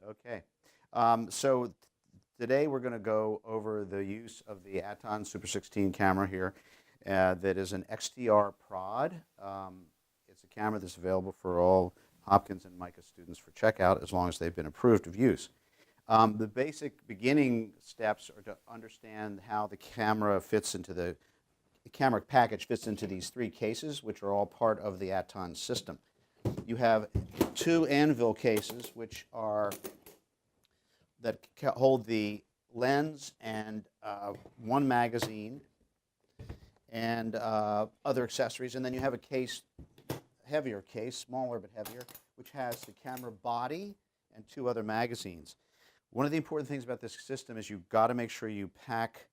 Okay. So today we're going to go over the use of the Aaton Super 16 camera here that is an XTR Prod. It's a camera that's available for all Hopkins and MICA students for checkout as long as they've been approved of use. The basic beginning steps are to understand how the camera fits into the camera package fits into these three cases, which are all part of the Aaton system. You have two anvil cases, which are that hold the lens and one magazine and other accessories, and then you have a case, heavier case, smaller but heavier, which has the camera body and two other magazines. One of the important things about this system is you've got to make sure you pack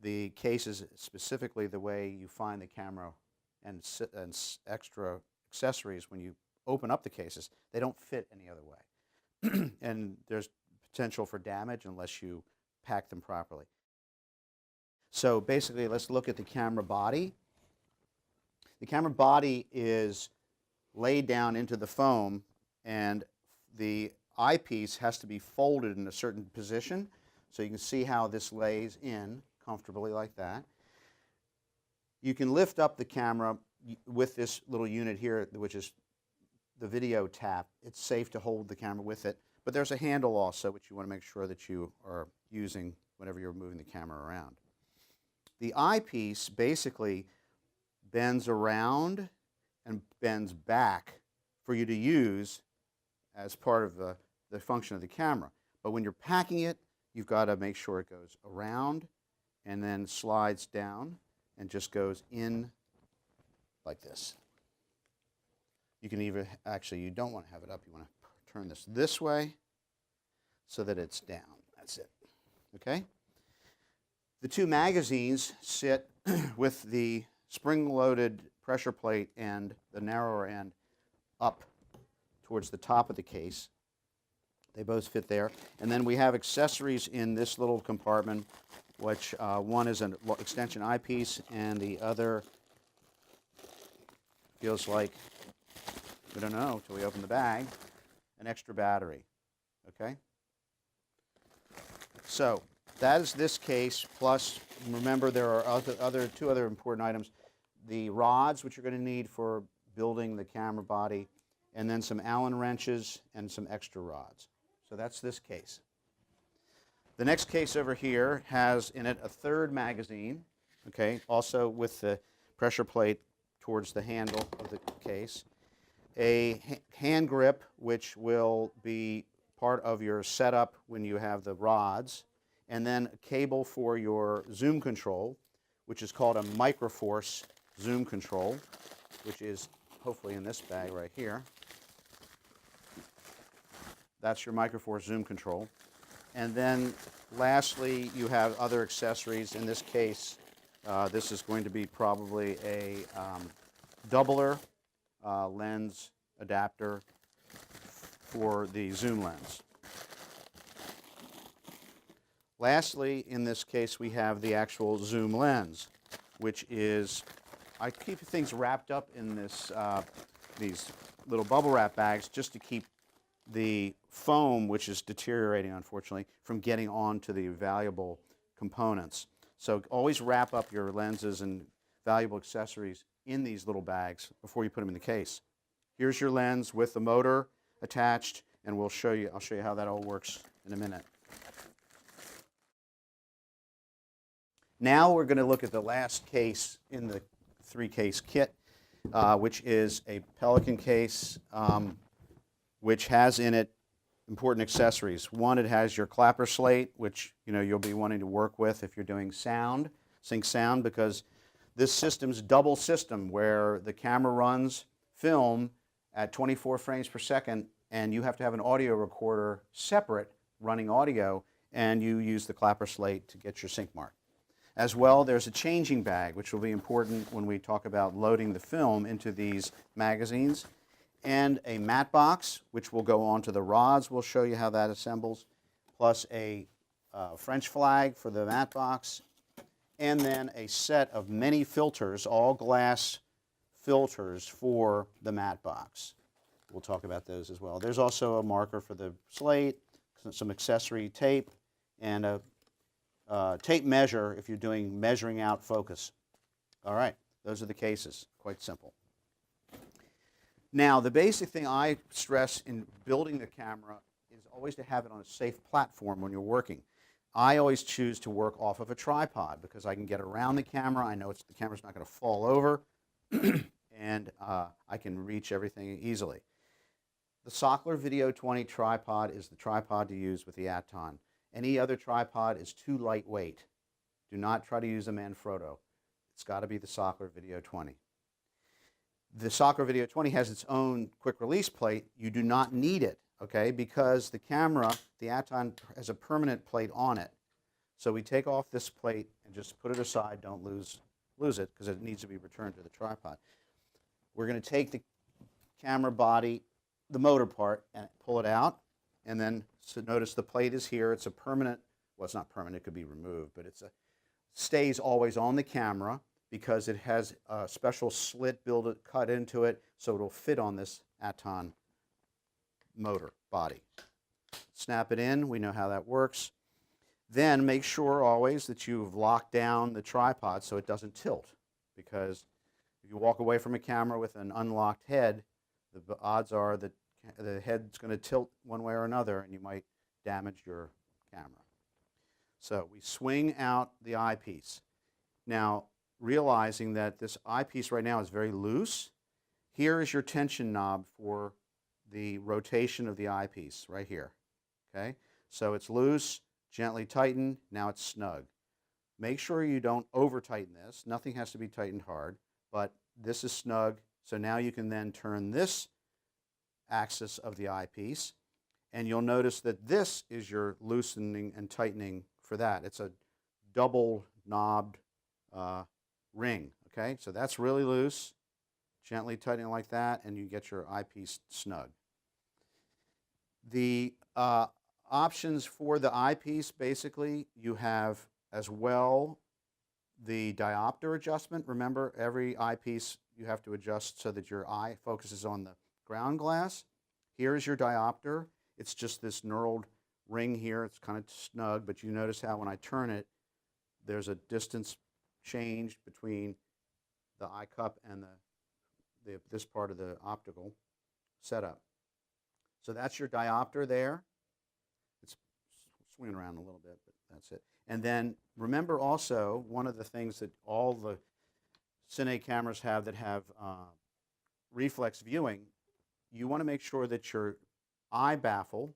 the cases specifically the way you find the camera and extra accessories when you open up the cases. They don't fit any other way. And there's potential for damage unless you pack them properly. So basically, let's look at the camera body. The camera body is laid down into the foam, and the eyepiece has to be folded in a certain position. So you can see how this lays in comfortably like that. You can lift up the camera with this little unit here, which is the video tap. It's safe to hold the camera with it, but there's a handle also which you want to make sure that you are using whenever you're moving the camera around. The eyepiece basically bends around and bends back for you to use as part of the function of the camera. But when you're packing it, you've got to make sure it goes around and then slides down and just goes in like this. You can even, actually you don't want to have it up, you want to turn this way so that it's down. That's it. Okay? The two magazines sit with the spring-loaded pressure plate and the narrower end up towards the top of the case. They both fit there. And then we have accessories in this little compartment, which one is an extension eyepiece and the other feels like, we don't know until we open the bag, an extra battery. Okay? So that is this case, plus remember there are two other important items. The rods, which you're going to need for building the camera body, and then some Allen wrenches and some extra rods. So that's this case. The next case over here has in it a third magazine, okay, also with the pressure plate towards the handle of the case, a hand grip which will be part of your setup when you have the rods, and then a cable for your zoom control, which is called a Microforce zoom control, which is hopefully in this bag right here. That's your Microforce zoom control. And then lastly, you have other accessories. In this case, this is going to be probably a doubler lens adapter for the zoom lens. Lastly, in this case, we have the actual zoom lens, which is, I keep things wrapped up in this, these little bubble wrap bags just to keep the foam, which is deteriorating unfortunately, from getting onto the valuable components. So always wrap up your lenses and valuable accessories in these little bags before you put them in the case. Here's your lens with the motor attached, and I'll show you how that all works in a minute. Now we're going to look at the last case in the three-case kit, which is a Pelican case, which has in it important accessories. One, it has your clapper slate, which you'll be wanting to work with if you're doing sound, sync sound, because this system's double system where the camera runs film at 24 frames per second, and you have to have an audio recorder separate running audio, and you use the clapper slate to get your sync mark. As well, there's a changing bag, which will be important when we talk about loading the film into these magazines, and a matte box, which will go onto the rods. We'll show you how that assembles, plus a French flag for the matte box, and then a set of many filters, all glass filters for the matte box. we'll talk about those as well. There's also a marker for the slate, some accessory tape, and a tape measure if you're doing measuring out focus. All right, those are the cases. Quite simple. Now, the basic thing I stress in building the camera is always to have it on a safe platform when you're working. I always choose to work off of a tripod because I can get around the camera. I know the camera's not going to fall over, and I can reach everything easily. The Sockler Video 20 tripod is the tripod to use with the Aaton. Any other tripod is too lightweight. Do not try to use a Manfrotto. It's got to be the Sockler Video 20. The Sockler Video 20 has its own quick release plate. You do not need it, okay, because the camera, the Aaton, has a permanent plate on it. So we take off this plate and just put it aside. Don't lose it because it needs to be returned to the tripod. We're going to take the camera body, the motor part, and pull it out. And then so notice the plate is here. It's a permanent, well, it's not permanent. It could be removed, but stays always on the camera, because it has a special slit cut into it so it'll fit on this Aaton motor body. Snap it in. We know how that works. Then make sure always that you've locked down the tripod so it doesn't tilt, because if you walk away from a camera with an unlocked head, the odds are that the head's going to tilt one way or another and you might damage your camera. So we swing out the eyepiece. Now, realizing that this eyepiece right now is very loose, here is your tension knob for the rotation of the eyepiece right here. Okay? So it's loose, gently tighten, now it's snug. Make sure you don't over tighten this. Nothing has to be tightened hard, but this is snug, so now you can then turn this axis of the eyepiece, and you'll notice that this is your loosening and tightening for that. It's a double knobbed ring, okay? So that's really loose, gently tightening like that, and you get your eyepiece snug. The options for the eyepiece, basically, you have as well the diopter adjustment. Remember, every eyepiece you have to adjust so that your eye focuses on the ground glass. Here's your diopter. It's just this knurled ring here. It's kind of snug, but you notice how when I turn it, there's a distance change between the eye cup and this part of the optical setup. So that's your diopter there. It's swinging around a little bit, but that's it. And then remember also, one of the things that all the Cine cameras have that have reflex viewing, you want to make sure that your eye baffle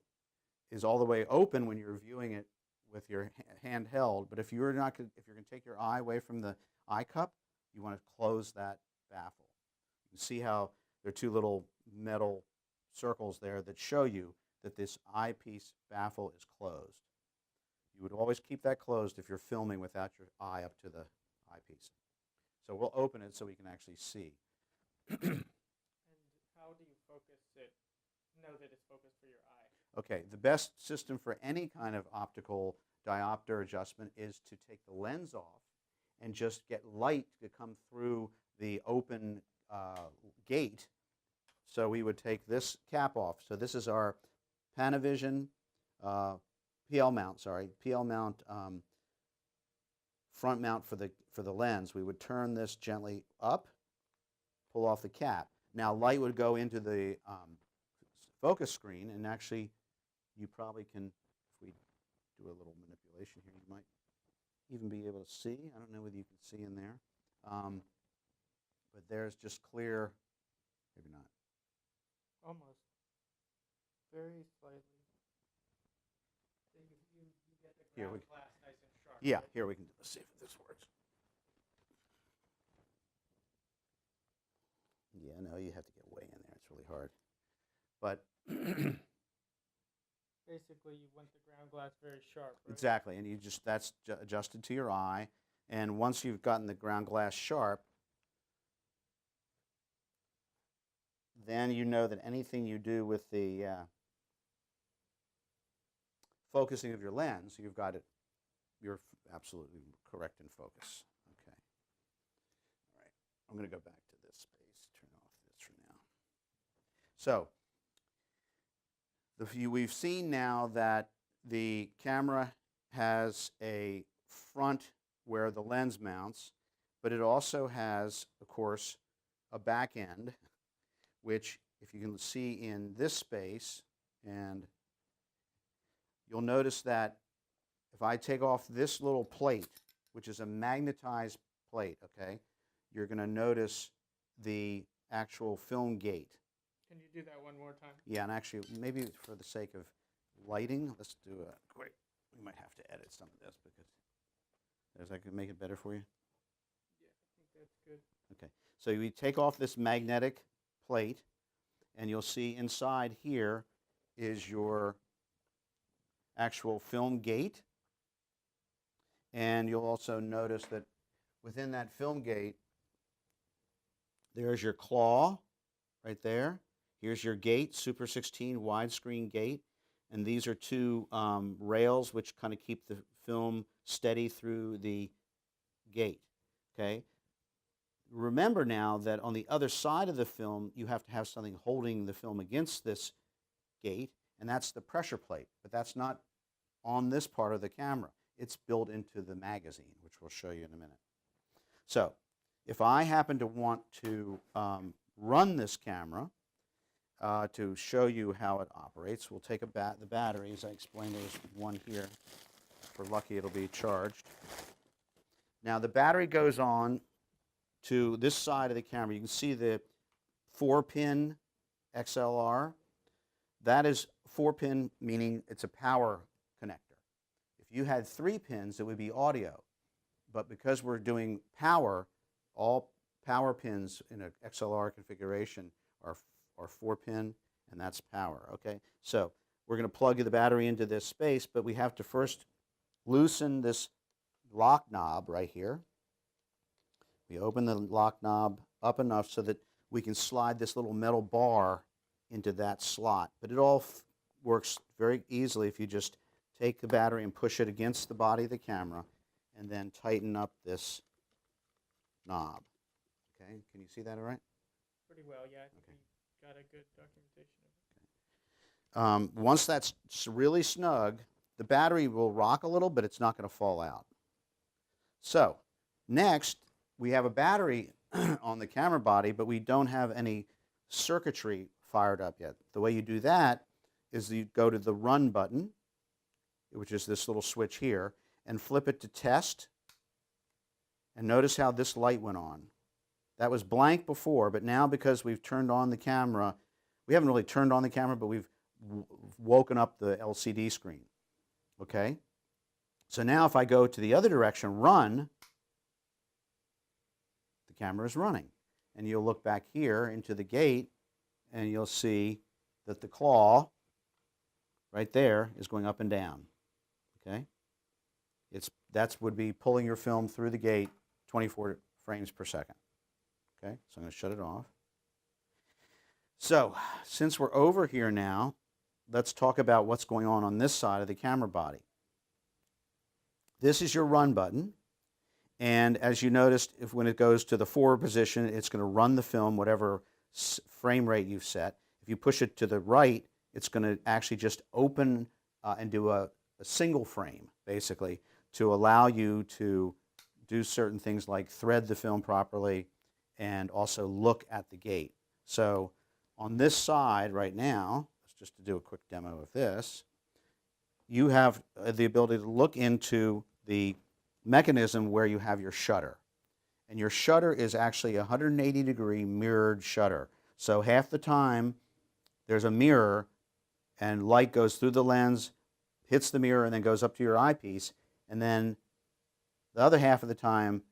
is all the way open when you're viewing it with your hand held. But if you're going to take your eye away from the eye cup, you want to close that baffle. You can see how there are two little metal circles there that show you that this eyepiece baffle is closed. You would always keep that closed if you're filming without your eye up to the eyepiece. So we'll open it so we can actually see. And how do you focus it, know that it's focused for your eye? Okay, the best system for any kind of optical diopter adjustment is to take the lens off and just get light to come through the open gate. So we would take this cap off. So this is our Panavision PL mount, front mount for the lens. We would turn this gently up, pull off the cap. Now light would go into the focus screen, and actually you probably can, if we do a little manipulation here, you might even be able to see. I don't know whether you can see in there. But there's just clear, maybe not. Almost. Very slightly. You get the ground glass nice and sharp. Yeah, here we can see if this works. Yeah, no, you have to get way in there. It's really hard. But basically, you want the ground glass very sharp, right? Exactly, and that's adjusted to your eye. And once you've gotten the ground glass sharp, then you know that anything you do with the focusing of your lens, you've got it, you're absolutely correct in focus. Okay. All right, I'm going to go back to this space, turn off this for now. So We've seen now that the camera has a front where the lens mounts, but it also has, of course, a back end, which if you can see in this space, and you'll notice that if I take off this little plate, which is a magnetized plate, okay, you're going to notice the actual film gate. Can you do that one more time? Yeah, and actually, maybe for the sake of lighting, let's do a quick. We might have to edit some of this because I could make it better for you. Yeah, I think that's good. Okay, so we take off this magnetic plate, and you'll see inside here is your actual film gate, and you'll also notice that within that film gate, there's your claw right there. Here's your gate, Super 16 widescreen gate, and these are two rails which kind of keep the film steady through the gate, okay? Remember now that on the other side of the film, you have to have something holding the film against this gate, and that's the pressure plate, but that's not on this part of the camera. It's built into the magazine, which we'll show you in a minute. So, if I happen to want to run this camera, to show you how it operates, we'll take the batteries. I explained there's one here. If we're lucky, it'll be charged. Now, the battery goes on to this side of the camera. You can see the 4-pin XLR. That is 4-pin, meaning it's a power connector. If you had 3 pins, it would be audio. But because we're doing power, all power pins in an XLR configuration are 4-pin, and that's power, okay? So we're going to plug the battery into this space, but we have to first loosen this lock knob right here. We open the lock knob up enough so that we can slide this little metal bar into that slot. But it all works very easily if you just take the battery and push it against the body of the camera and then tighten up this knob. Okay, can you see that all right? Pretty well, yeah. I think we got a good documentation of it. Once that's really snug, the battery will rock a little, but it's not going to fall out. So, next, we have a battery on the camera body, but we don't have any circuitry fired up yet. The way you do that is you go to the run button, which is this little switch here, and flip it to test. And notice how this light went on. That was blank before, but now because we've turned on the camera, we haven't really turned on the camera, but we've woken up the LCD screen. Okay? So now if I go to the other direction, run, the camera is running. And you'll look back here into the gate, and you'll see that the claw right there is going up and down. Okay? That would be pulling your film through the gate 24 frames per second. Okay, so I'm going to shut it off. So, since we're over here now, let's talk about what's going on this side of the camera body. This is your run button, and as you noticed, when it goes to the forward position, it's going to run the film, whatever frame rate you've set. If you push it to the right, it's going to actually just open and do a single frame, basically, to allow you to do certain things like thread the film properly and also look at the gate. So on this side right now, just to do a quick demo of this, you have the ability to look into the mechanism where you have your shutter. And your shutter is actually a 180-degree mirrored shutter. So half the time there's a mirror and light goes through the lens, hits the mirror, and then goes up to your eyepiece. And then the other half of the time,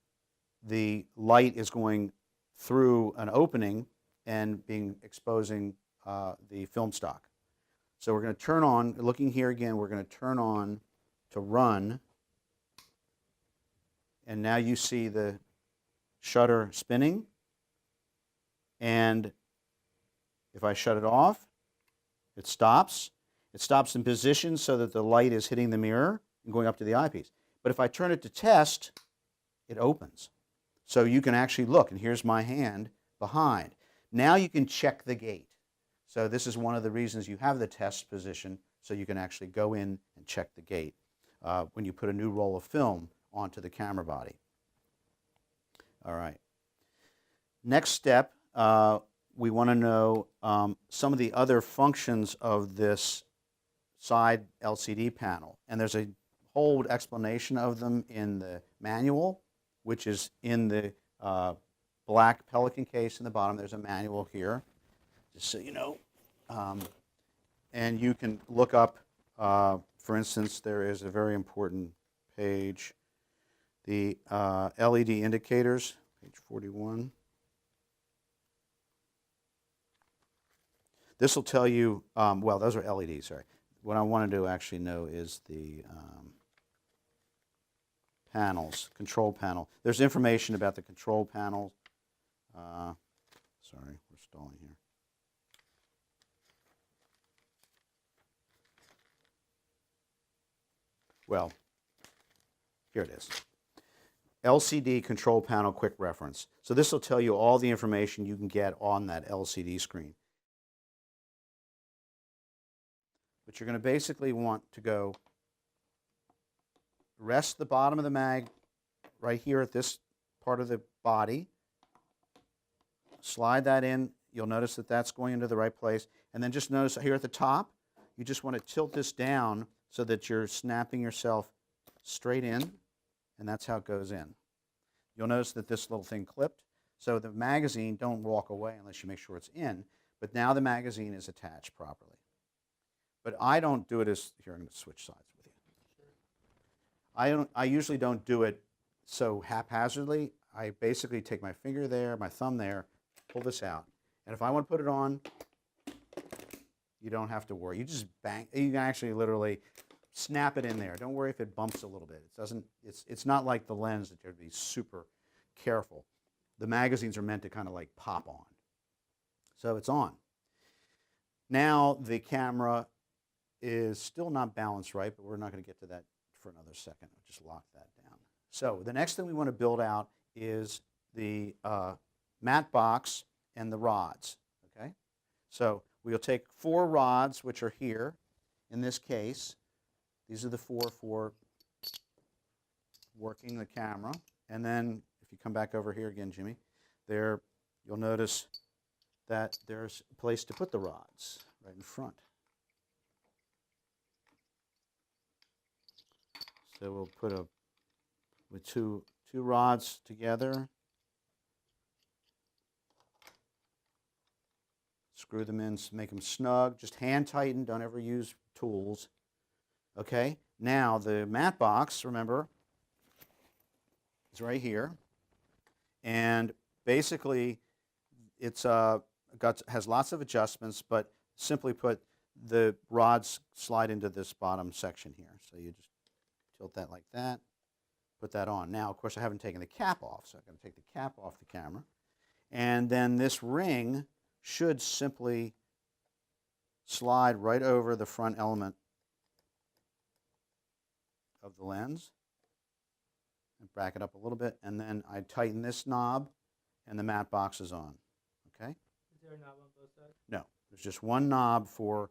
the light is going through an opening and exposing the film stock. So we're going to turn on, looking here again, we're going to turn on to run. And now you see the shutter spinning. And if I shut it off, it stops. It stops in position so that the light is hitting the mirror and going up to the eyepiece. But if I turn it to test, it opens. So you can actually look, and here's my hand behind. Now you can check the gate. So this is one of the reasons you have the test position, so you can actually go in and check the gate when you put a new roll of film onto the camera body. All right. Next step, we want to know some of the other functions of this side LCD panel. And there's a whole explanation of them in the manual, which is in the black Pelican case in the bottom. There's a manual here, just so you know. And you can look up, for instance, there is a very important page, the LED indicators, page 41. This will tell you, well, those are LEDs, sorry. What I wanted to actually know is the panels, control panel. There's information about the control panel. Sorry, we're stalling here. Well, here it is. LCD control panel quick reference. So this will tell you all the information you can get on that LCD screen. But you're going to basically want to go rest the bottom of the mag right here at this part of the body. Slide that in. You'll notice that that's going into the right place. And then just notice here at the top, you just want to tilt this down so that you're snapping yourself straight in, and that's how it goes in. You'll notice that this little thing clipped. So the magazine, don't walk away unless you make sure it's in, but now the magazine is attached properly. But I don't do it as, here I'm going to switch sides with you. I usually don't do it so haphazardly. I basically take my finger there, my thumb there, pull this out. And if I want to put it on, you don't have to worry. You just bang, you can actually literally snap it in there. Don't worry if it bumps a little bit. It's not like the lens that you have to be super careful. The magazines are meant to kind of like pop on. So it's on. Now the camera is still not balanced right, but we're not going to get to that for another second. I'll just lock that down. So the next thing we want to build out is the matte box and the rods. Okay? So we'll take 4 rods, which are here in this case. These are the 4 for working the camera. And then if you come back over here again, Jimmy, there you'll notice that there's a place to put the rods right in front. So we'll put with two rods together. Screw them in, make them snug. Just hand tighten, don't ever use tools. Okay, now the matte box, remember, is right here. And basically, it's has lots of adjustments, but simply put, the rods slide into this bottom section here. So you just tilt that like that, put that on. Now, of course, I haven't taken the cap off, so I'm going to take the cap off the camera. And then this ring should simply slide right over the front element of the lens. And back it up a little bit, and then I tighten this knob, and the matte box is on. Okay? Is there a knob on both sides? No, there's just one knob for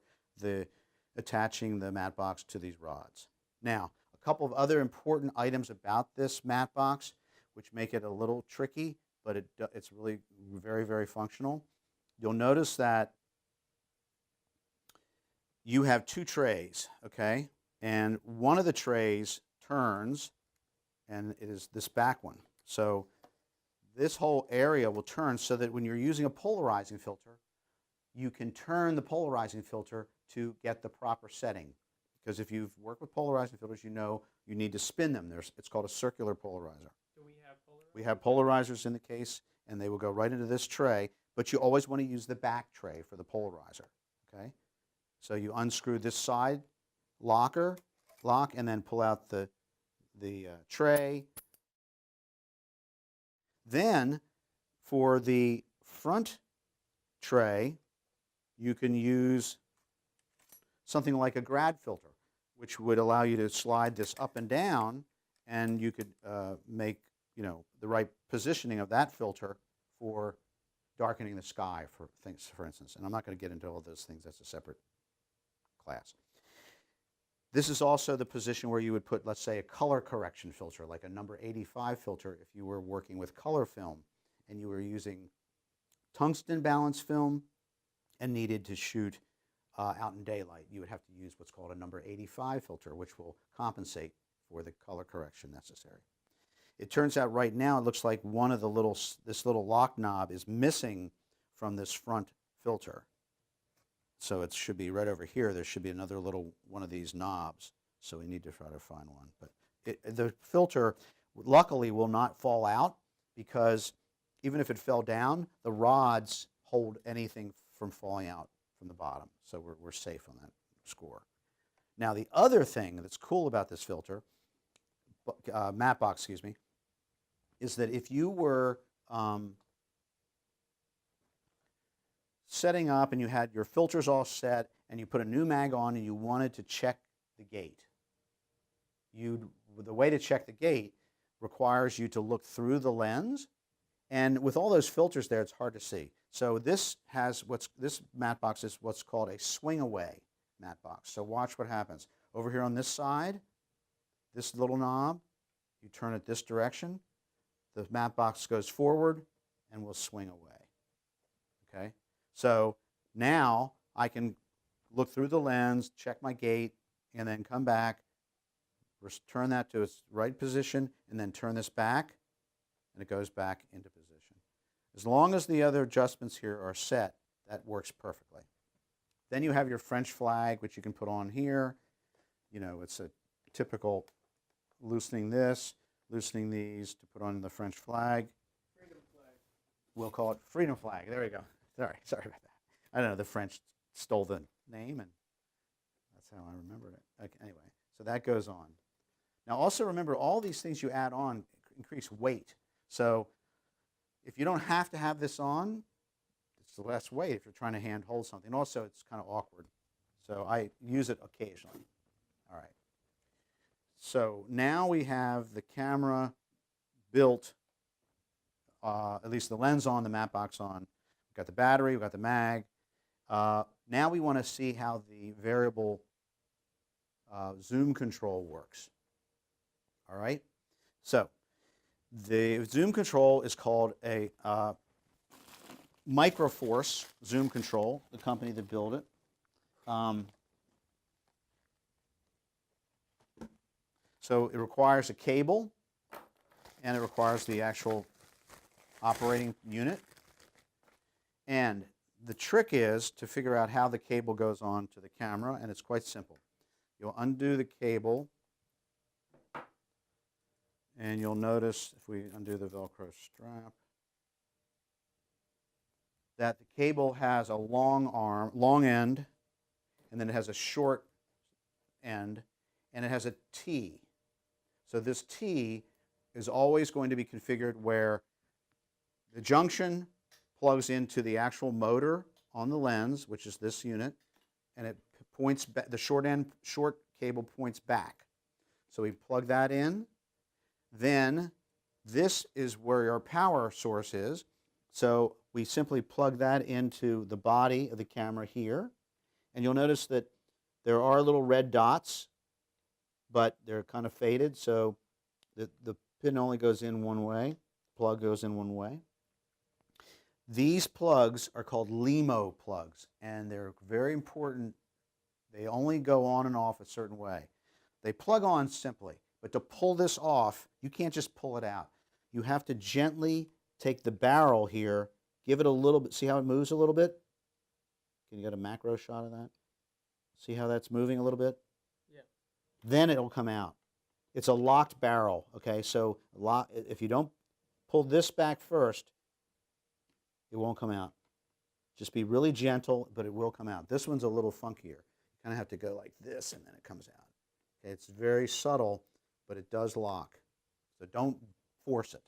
attaching the matte box to these rods. Now, a couple of other important items about this matte box, which make it a little tricky, but it's really very, very functional. You'll notice that you have 2 trays, okay? And one of the trays turns, and it is this back one. So this whole area will turn so that when you're using a polarizing filter, you can turn the polarizing filter to get the proper setting. Because if you've worked with polarizing filters, you know you need to spin them. It's called a circular polarizer. Do we have polarizers? We have polarizers in the case, and they will go right into this tray, but you always want to use the back tray for the polarizer. Okay? So you unscrew this side lock, and then pull out the tray. Then, for the front tray, you can use something like a grad filter, which would allow you to slide this up and down, and you could make the right positioning of that filter for darkening the sky, for things, for instance. And I'm not going to get into all those things. That's a separate class. This is also the position where you would put, let's say, a color correction filter, like a number 85 filter if you were working with color film and you were using tungsten balance film and needed to shoot out in daylight. You would have to use what's called a number 85 filter, which will compensate for the color correction necessary. It turns out right now it looks like one of the this little lock knob is missing from this front filter. So it should be right over here. There should be another little one of these knobs. So we need to try to find one. But the filter, luckily, will not fall out because even if it fell down, the rods hold anything from falling out from the bottom. So we're safe on that score. Now the other thing that's cool about this filter, matte box, excuse me, is that if you were setting up and you had your filters all set and you put a new mag on and you wanted to check the gate, the way to check the gate requires you to look through the lens, and with all those filters there, it's hard to see. So this matte box is what's called a swing away matte box. So watch what happens. Over here on this side, this little knob, you turn it this direction, the matte box goes forward and will swing away. Okay? So now I can look through the lens, check my gate, and then come back, turn that to its right position, and then turn this back, and it goes back into position. As long as the other adjustments here are set, that works perfectly. Then you have your French flag, which you can put on here. You know, it's a typical loosening this, loosening these to put on the French flag. Freedom flag. We'll call it freedom flag. There we go. Sorry about that. I don't know, the French stole the name, and that's how I remembered it. Okay, anyway, so that goes on. Now also remember, all these things you add on increase weight. So if you don't have to have this on, it's less weight if you're trying to hand hold something. Also, it's kind of awkward. So I use it occasionally. All right. So now we have the camera built, at least the lens on, the matte box on. We've got the battery, we've got the mag. Now we want to see how the variable zoom control works. All right? So the zoom control is called a Microforce zoom control, the company that built it. So it requires a cable, and it requires the actual operating unit. And the trick is to figure out how the cable goes on to the camera, and it's quite simple. You'll undo the cable, and you'll notice, if we undo the Velcro strap, that the cable has a long end, and then it has a short end, and it has a T. So this T is always going to be configured where the junction plugs into the actual motor on the lens, which is this unit, and it points back, the short cable points back. So we plug that in. Then this is where your power source is. So we simply plug that into the body of the camera here. And you'll notice that there are little red dots, but they're kind of faded. So the pin only goes in one way, plug goes in one way. These plugs are called LEMO plugs, and they're very important. They only go on and off a certain way. They plug on simply, but to pull this off, you can't just pull it out. You have to gently take the barrel here, give it a little bit. See how it moves a little bit? Can you get a macro shot of that? See how that's moving a little bit? Yeah. Then it'll come out. It's a locked barrel, okay? So if you don't pull this back first, it won't come out. Just be really gentle, but it will come out. This one's a little funkier. You kind of have to go like this, and then it comes out. Okay, it's very subtle, but it does lock. So don't force it.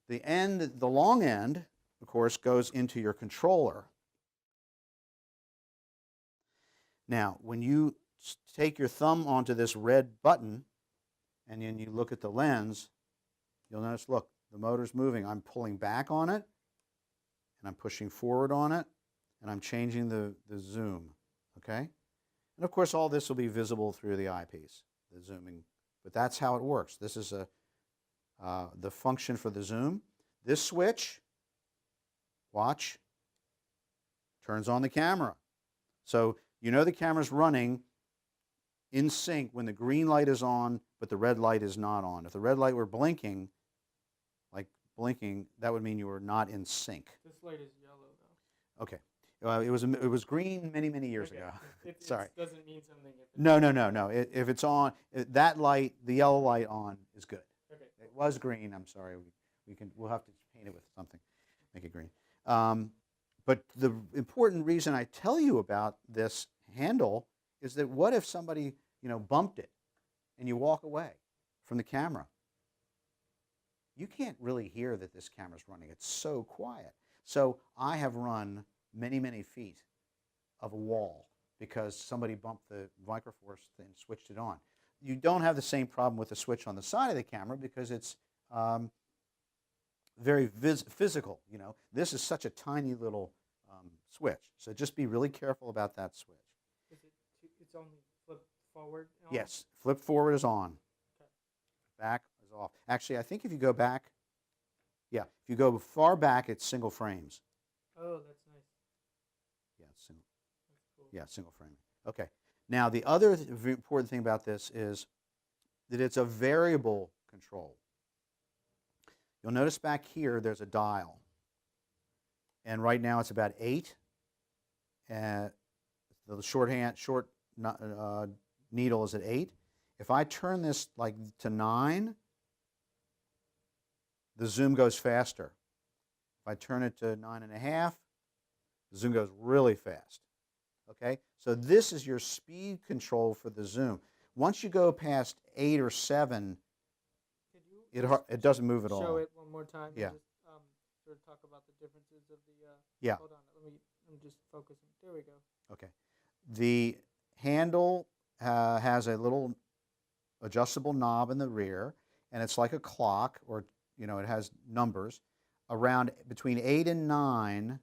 The long end, of course, goes into your controller. Now, when you take your thumb onto this red button, and then you look at the lens, you'll notice, look, the motor's moving. I'm pulling back on it, and I'm pushing forward on it, and I'm changing the zoom, okay? And of course, all this will be visible through the eyepiece, the zooming, but that's how it works. This is the function for the zoom. This switch, watch, turns on the camera. So you know the camera's running in sync when the green light is on, but the red light is not on. If the red light were blinking, like blinking, that would mean you were not in sync. This light is yellow, though. Okay. It was green many years ago. Sorry. It doesn't mean something. If it's No. If it's on, that light, the yellow light on is good. Okay. It was green. I'm sorry. We'll have to paint it with something, make it green. But the important reason I tell you about this handle is that what if somebody bumped it, and you walk away from the camera? You can't really hear that this camera's running. It's so quiet. So I have run many feet of a wall because somebody bumped the Microforce and switched it on. You don't have the same problem with the switch on the side of the camera because it's very physical. This is such a tiny little switch. So just be really careful about that switch. It's only flip forward? Yes, flip forward is on. Okay. Back is off. Actually, I think if you go back, if you go far back, it's single frames. Oh, that's nice. Yeah, single. That's cool. Yeah, single frame. Okay. Now, the other important thing about this is that it's a variable control. You'll notice back here there's a dial. And right now it's about 8. And the short needle is at 8. If I turn this like to 9, the zoom goes faster. If I turn it to 9.5, the zoom goes really fast. Okay? So this is your speed control for the zoom. Once you go past 8 or 7, it doesn't move at all. Show it one more time. Yeah. And just sort of talk about the differences of the. Yeah. Hold on. I'm just focusing. There we go. Okay. The handle has a little adjustable knob in the rear, and it's like a clock, or it has numbers. Around between 8 and 9,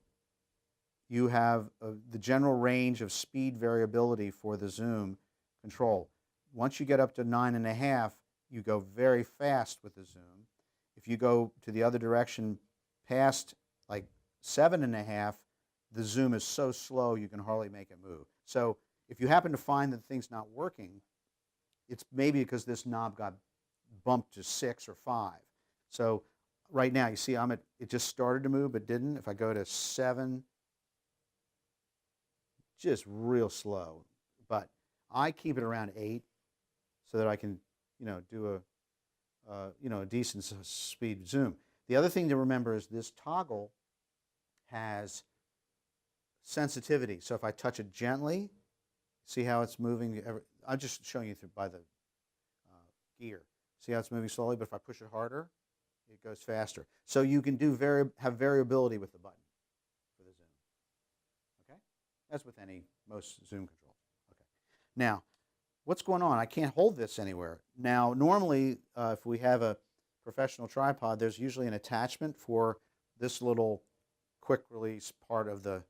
you have the general range of speed variability for the zoom control. Once you get up to 9.5, you go very fast with the zoom. If you go to the other direction past like 7.5, the zoom is so slow you can hardly make it move. So if you happen to find that the thing's not working, it's maybe because this knob got bumped to 6 or 5. So right now, you see it just started to move but didn't. If I go to 7, just real slow. But I keep it around 8 so that I can do a decent speed zoom. The other thing to remember is this toggle has sensitivity. So if I touch it gently, see how it's moving? I'm just showing you by the gear. See how it's moving slowly, but if I push it harder, it goes faster. So you can have variability with the button for the zoom. Okay? As with most zoom controls. Okay. Now, what's going on? I can't hold this anywhere. Now, normally, if we have a professional tripod, there's usually an attachment for this little quick release part of the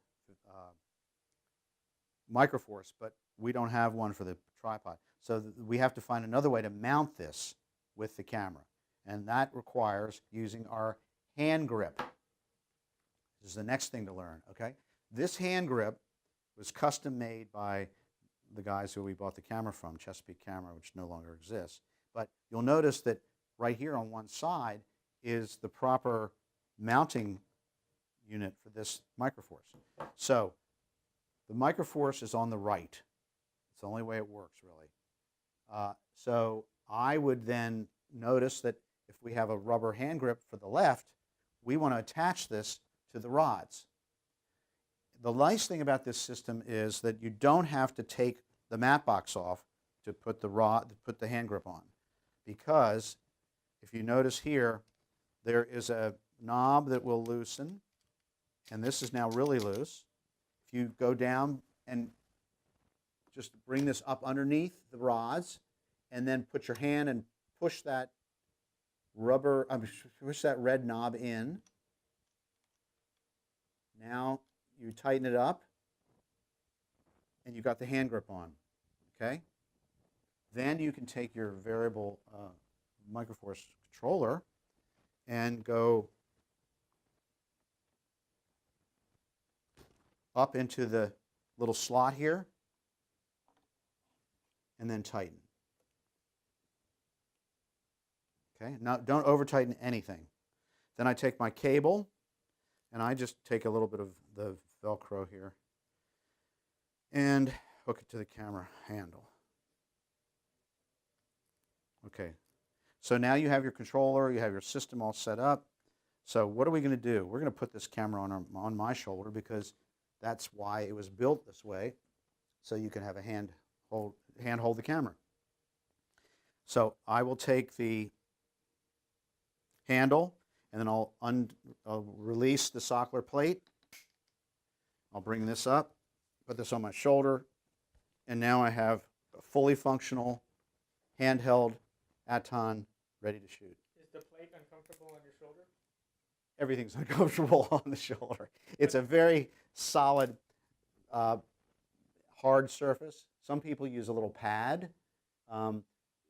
Microforce, but we don't have one for the tripod. So we have to find another way to mount this with the camera, and that requires using our hand grip. This is the next thing to learn, okay? This hand grip was custom made by the guys who we bought the camera from, Chesapeake Camera, which no longer exists. But you'll notice that right here on one side is the proper mounting unit for this Microforce. So the Microforce is on the right. It's the only way it works, really. So I would then notice that if we have a rubber hand grip for the left, we want to attach this to the rods. The nice thing about this system is that you don't have to take the mat box off to put the hand grip on, because if you notice here, there is a knob that will loosen, and this is now really loose. If you go down and just bring this up underneath the rods, and then put your hand and push that red knob in, Now you tighten it up, and you've got the hand grip on, okay? Then you can take your variable microforce controller and go up into the little slot here, and then tighten. Okay, now don't over tighten anything. Then I take my cable, and I just take a little bit of the Velcro here and hook it to the camera handle. Okay, so now you have your controller, you have your system all set up. So what are we going to do? We're going to put this camera on my shoulder because that's why it was built this way, so you can have a hand hold the camera. So I will take the handle, and then I'll release the sockler plate. I'll bring this up, put this on my shoulder, and now I have a fully functional handheld Aaton ready to shoot. Is the plate uncomfortable on your shoulder? Everything's uncomfortable on the shoulder. It's a very solid, hard surface. Some people use a little pad.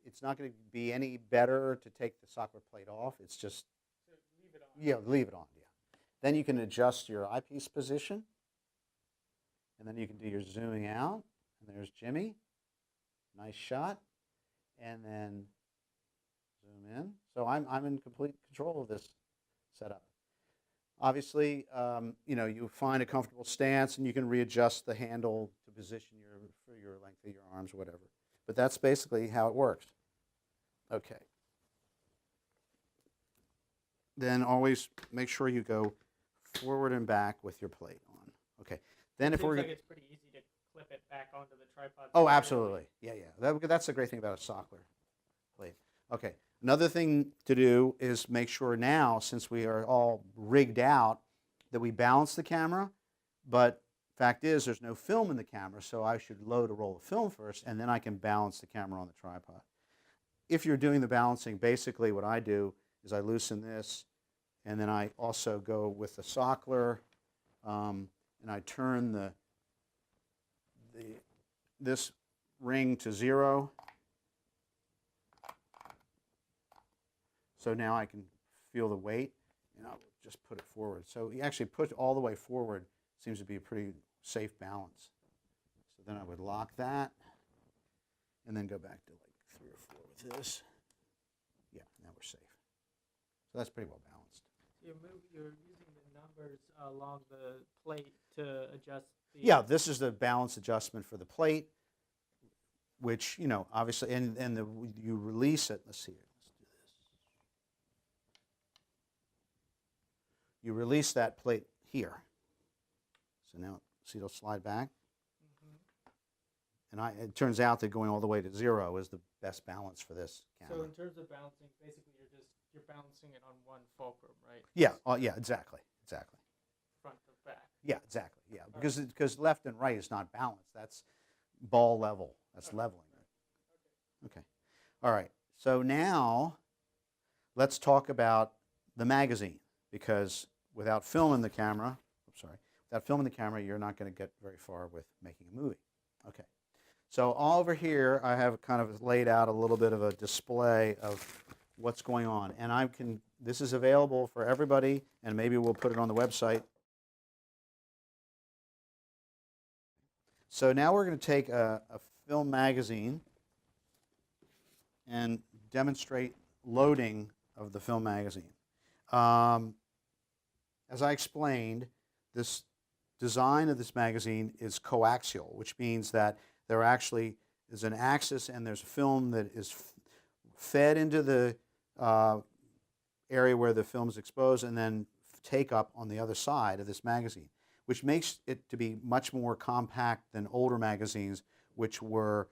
It's not going to be any better to take the sockler plate off. It's just, So leave it on. yeah, leave it on, yeah. Then you can adjust your eyepiece position, and then you can do your zooming out, and there's Jimmy. Nice shot. And then zoom in. So I'm in complete control of this setup. Obviously, you find a comfortable stance, and you can readjust the handle to position for your length of your arms, whatever. But that's basically how it works. Okay. Then always make sure you go forward and back with your plate on. Okay. Then if we're Seems like it's pretty easy to clip it back onto the tripod. Oh, absolutely. Yeah, yeah. That's the great thing about a sockler plate. Okay. Another thing to do is make sure now, since we are all rigged out, that we balance the camera. But fact is, there's no film in the camera, so I should load a roll of film first, and then I can balance the camera on the tripod. If you're doing the balancing, basically what I do is I loosen this, and then I also go with the sockler, and I turn this ring to 0. So now I can feel the weight, and I'll just put it forward. So you actually put it all the way forward seems to be a pretty safe balance. So then I would lock that, and then go back to like 3 or 4 with this. Yeah, now we're safe. So that's pretty well balanced. You're using the numbers along the plate to adjust the... Yeah, this is the balance adjustment for the plate, which, obviously, and you release it. Let's see here. Let's do this. You release that plate here. So now, see, it'll slide back. And it turns out that going all the way to 0 is the best balance for this camera. So in terms of balancing, basically you're balancing it on one fulcrum, right? Yeah, yeah, exactly. Front to back. Yeah, exactly. Yeah, because left and right is not balanced. That's ball level. That's leveling. Okay. All right. So now let's talk about the magazine, because without film in the camera, you're not going to get very far with making a movie. Okay. So all over here, I have kind of laid out a little bit of a display of what's going on, and this is available for everybody, and maybe we'll put it on the website. So now we're going to take a film magazine and demonstrate loading of the film magazine. As I explained, this design of this magazine is coaxial, which means that there actually is an axis and there's film that is fed into the area where the film is exposed, and then take up on the other side of this magazine, which makes it to be much more compact than older magazines, which were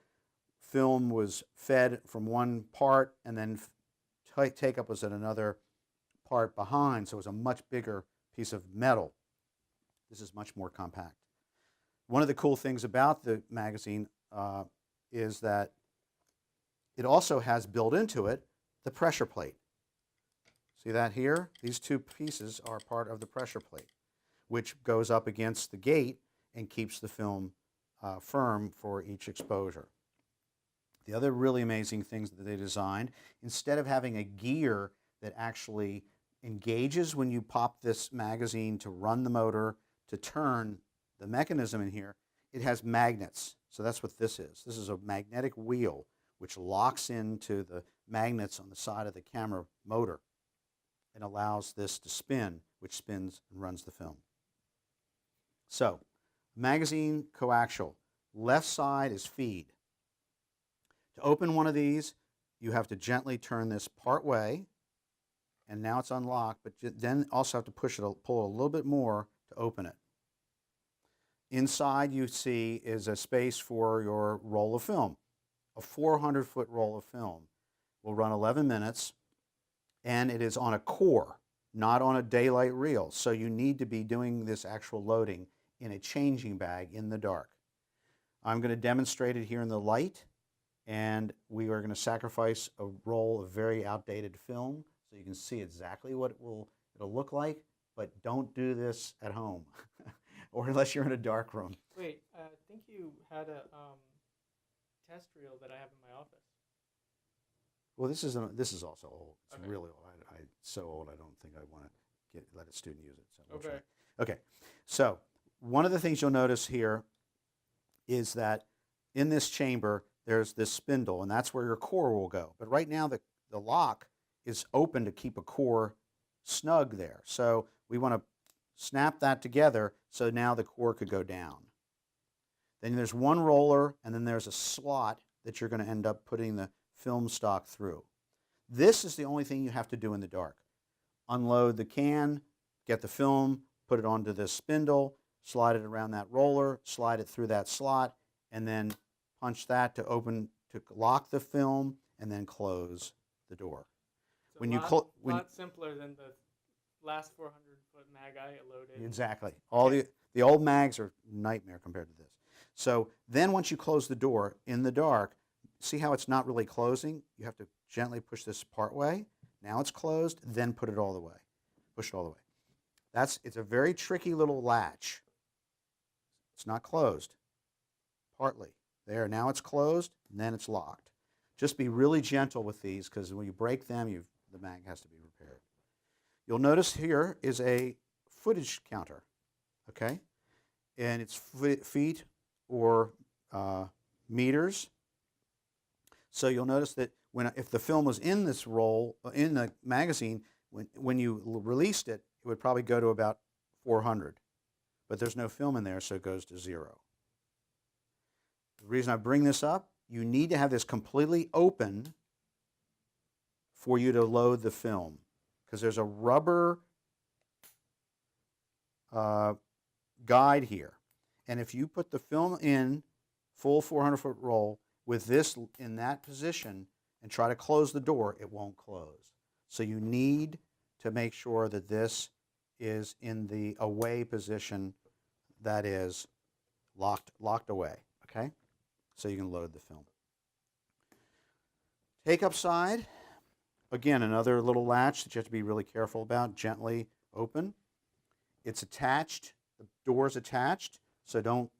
film was fed from one part and then take up was at another part behind, so it was a much bigger piece of metal. This is much more compact. One of the cool things about the magazine is that it also has built into it the pressure plate. See that here? These two pieces are part of the pressure plate, which goes up against the gate and keeps the film firm for each exposure. The other really amazing things that they designed, instead of having a gear that actually engages when you pop this magazine to run the motor, to turn the mechanism in here, it has magnets. So that's what this is. This is a magnetic wheel which locks into the magnets on the side of the camera motor and allows this to spin, which spins and runs the film. So, magazine coaxial. Left side is feed. To open one of these, you have to gently turn this part way, and now it's unlocked, but then also have to pull a little bit more to open it. Inside you see is a space for your roll of film. A 400-foot roll of film will run 11 minutes, and it is on a core, not on a daylight reel. So you need to be doing this actual loading in a changing bag in the dark. I'm going to demonstrate it here in the light, and we are going to sacrifice a roll of very outdated film so you can see exactly what it'll look like, but don't do this at home or unless you're in a dark room. Wait, I think you had a test reel that I have in my office. Well, this is also old. It's Okay. really old. It's so old I don't think I want to let a student use it. So we'll Okay. try. Okay. So one of the things you'll notice here is that in this chamber there's this spindle, and that's where your core will go. But right now the lock is open to keep a core snug there. So we want to snap that together so now the core could go down. Then there's one roller, and then there's a slot that you're going to end up putting the film stock through. This is the only thing you have to do in the dark. Unload the can, get the film, put it onto this spindle, slide it around that roller, slide it through that slot, and then punch that to lock the film, and then close the door. It's When a you lot simpler than the last 400-foot mag I loaded. Exactly. All the old mags are nightmare compared to this. So then once you close the door in the dark, see how it's not really closing? You have to gently push this part way. Now it's closed, then put it all the way. Push it all the way. It's a very tricky little latch. It's not closed. Partly. There, now it's closed, and then it's locked. Just be really gentle with these because when you break them, the mag has to be repaired. You'll notice here is a footage counter, okay? And it's feet or meters. So you'll notice that if the film was in this roll, in the magazine, when you released it, it would probably go to about 400. But there's no film in there, so it goes to 0. The reason I bring this up, you need to have this completely open for you to load the film, because there's a rubber guide here. And if you put the film in full 400-foot roll with this in that position and try to close the door, it won't close. So you need to make sure that this is in the away position, that is locked away, okay? So you can load the film. Take up side, again, another little latch that you have to be really careful about, gently open. It's attached, the door's attached, so don't,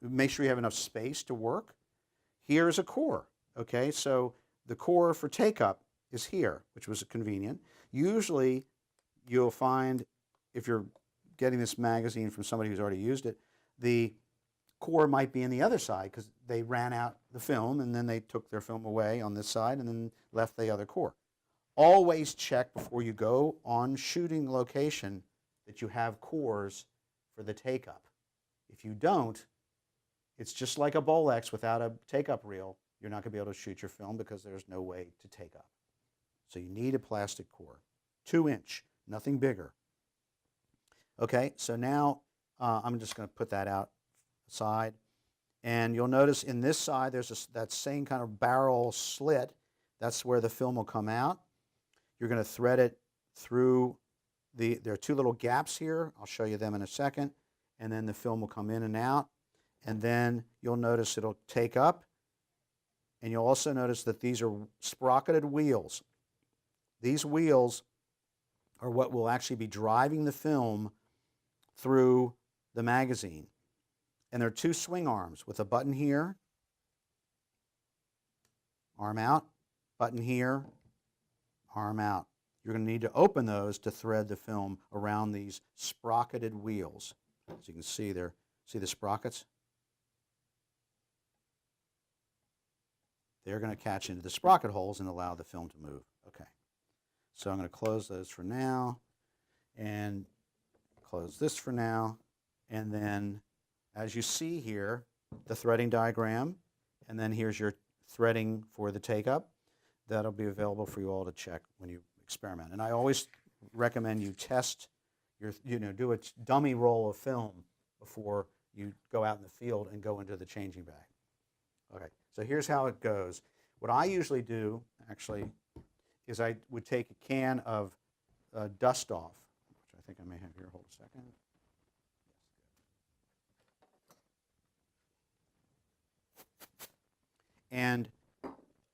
make sure you have enough space to work. Here's a core, okay? So the core for take-up is here, which was convenient. Usually you'll find, if you're getting this magazine from somebody who's already used it, the core might be on the other side because they ran out the film and then they took their film away on this side and then left the other core. Always check before you go on shooting location that you have cores for the take-up. If you don't, it's just like a Bolex without a take-up reel. You're not going to be able to shoot your film because there's no way to take up. So you need a plastic core. 2-inch, nothing bigger. Okay, so now I'm just going to put that out side. And you'll notice in this side there's that same kind of barrel slit. That's where the film will come out. You're going to thread it through there are 2 little gaps here. I'll show you them in a second. And then the film will come in and out. And then you'll notice it'll take up. And you'll also notice that these are sprocketed wheels. These wheels are what will actually be driving the film through the magazine. And there are two swing arms with a button here, arm out, button here, arm out. You're going to need to open those to thread the film around these sprocketed wheels. As you can see there, see the sprockets? They're going to catch into the sprocket holes and allow the film to move. Okay, so I'm going to close those for now and close this for now. And then as you see here, the threading diagram, and then here's your threading for the take-up. That'll be available for you all to check when you experiment. And I always recommend you test your, do a dummy roll of film before you go out in the field and go into the changing bag. Okay, so here's how it goes. What I usually do, actually, is I would take a can of dust off, which I think I may have here. Hold a second. And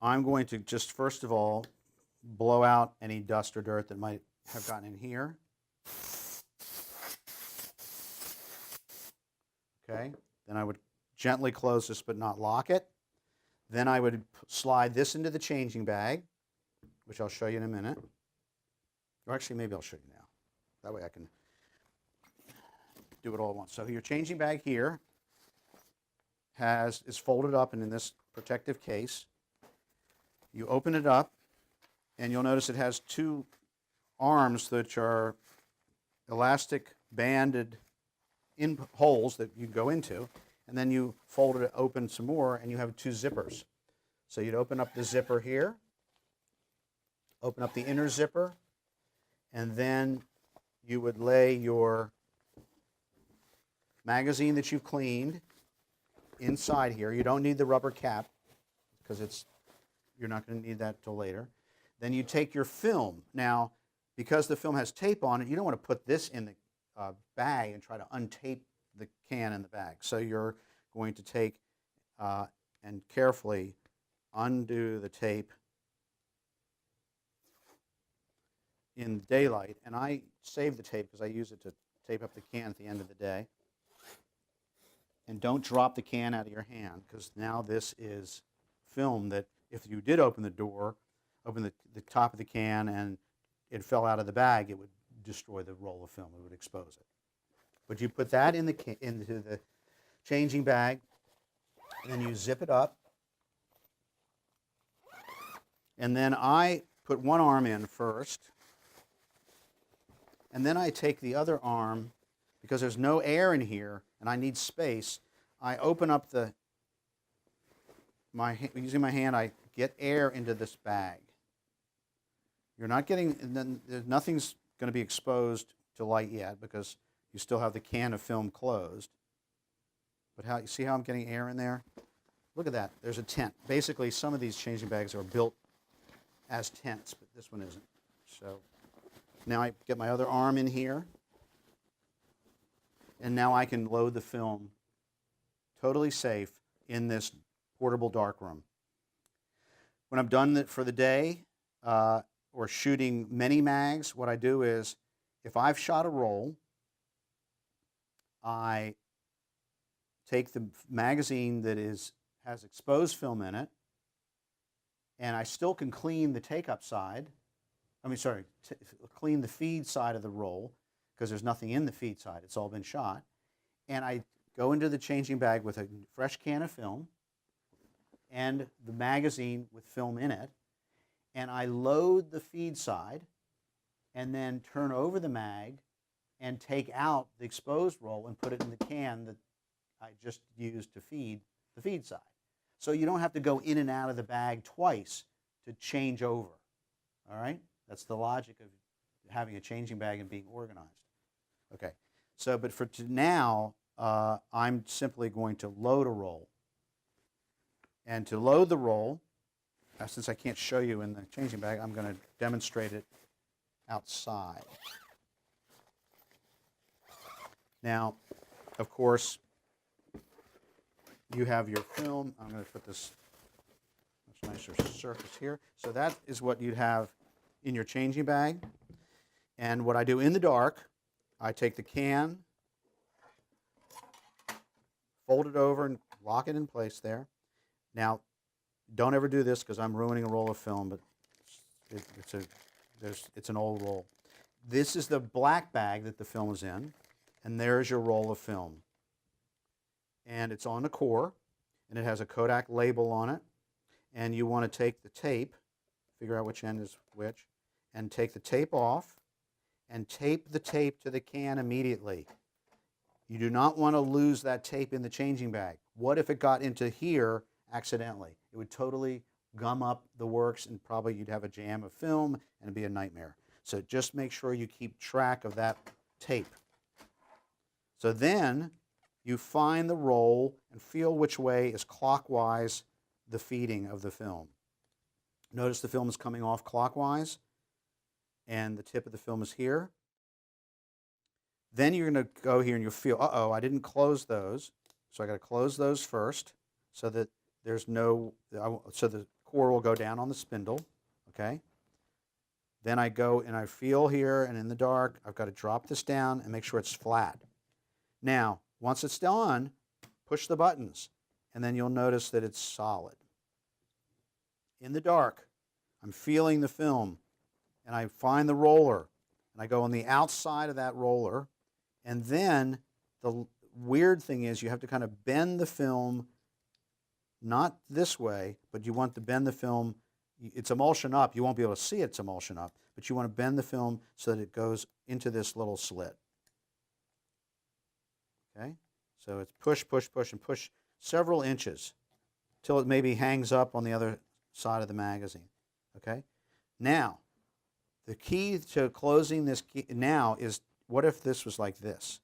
I'm going to just, first of all, blow out any dust or dirt that might have gotten in here. Okay, then I would gently close this but not lock it. Then I would slide this into the changing bag, which I'll show you in a minute. Or actually, maybe I'll show you now. That way I can do it all at once. So your changing bag here is folded up and in this protective case. You open it up, and you'll notice it has two arms which are elastic banded in holes that you go into, and then you fold it open some more, and you have two zippers. So you'd open up the zipper here, open up the inner zipper, and then you would lay your magazine that you've cleaned inside here. You don't need the rubber cap because you're not going to need that till later. Then you take your film. Now, because the film has tape on it, you don't want to put this in the bag and try to untape the can in the bag. So you're going to take and carefully undo the tape in daylight. And I save the tape because I use it to tape up the can at the end of the day. And don't drop the can out of your hand, because now this is film that if you did open the door, open the top of the can and it fell out of the bag, it would destroy the roll of film. It would expose it. But you put that into the changing bag, and then you zip it up. And then I put one arm in first, and then I take the other arm, because there's no air in here and I need space. I open up using my hand, I get air into this bag. You're not getting, nothing's going to be exposed to light yet because you still have the can of film closed. But you see how I'm getting air in there? Look at that, there's a tent. Basically, some of these changing bags are built as tents, but this one isn't. So now I get my other arm in here, and now I can load the film totally safe in this portable darkroom. When I'm done for the day or shooting many mags, what I do is, if I've shot a roll, I take the magazine that has exposed film in it, and I still can clean the take-up side. Clean the feed side of the roll, because there's nothing in the feed side. It's all been shot. And I go into the changing bag with a fresh can of film and the magazine with film in it, and I load the feed side and then turn over the mag and take out the exposed roll and put it in the can that I just used to feed the feed side. So you don't have to go in and out of the bag twice to change over. All right? That's the logic of having a changing bag and being organized. Okay, so but for now, I'm simply going to load a roll. And to load the roll, since I can't show you in the changing bag, I'm going to demonstrate it outside. Now, of course, you have your film. I'm going to put this much nicer surface here. So that is what you'd have in your changing bag. And what I do in the dark, I take the can fold it over and lock it in place there. Now, don't ever do this because I'm ruining a roll of film, but it's an old roll. This is the black bag that the film is in, and there's your roll of film. And it's on the core, and it has a Kodak label on it. And you want to take the tape, figure out which end is which, and take the tape off, and tape the tape to the can immediately. You do not want to lose that tape in the changing bag. What if it got into here accidentally? It would totally gum up the works, and probably you'd have a jam of film, and it'd be a nightmare. So just make sure you keep track of that tape. So then you find the roll and feel which way is clockwise the feeding of the film. Notice the film is coming off clockwise, and the tip of the film is here. Then you're going to go here and you'll feel, uh-oh, I didn't close those. So I got to close those first so that there's no, so the core will go down on the spindle, okay? Then I go and I feel here, and in the dark, I've got to drop this down and make sure it's flat. Now, once it's done, push the buttons, and then you'll notice that it's solid. In the dark, I'm feeling the film, and I find the roller, and I go on the outside of that roller, and then the weird thing is you have to kind of bend the film, not this way, but you want to bend the film. It's emulsion up. You won't be able to see it's emulsion up, but you want to bend the film so that it goes into this little slit. Okay? So it's push, push, push, and push several inches till it maybe hangs up on the other side of the magazine. Okay? Now, the key to closing this now is, what if this was like this,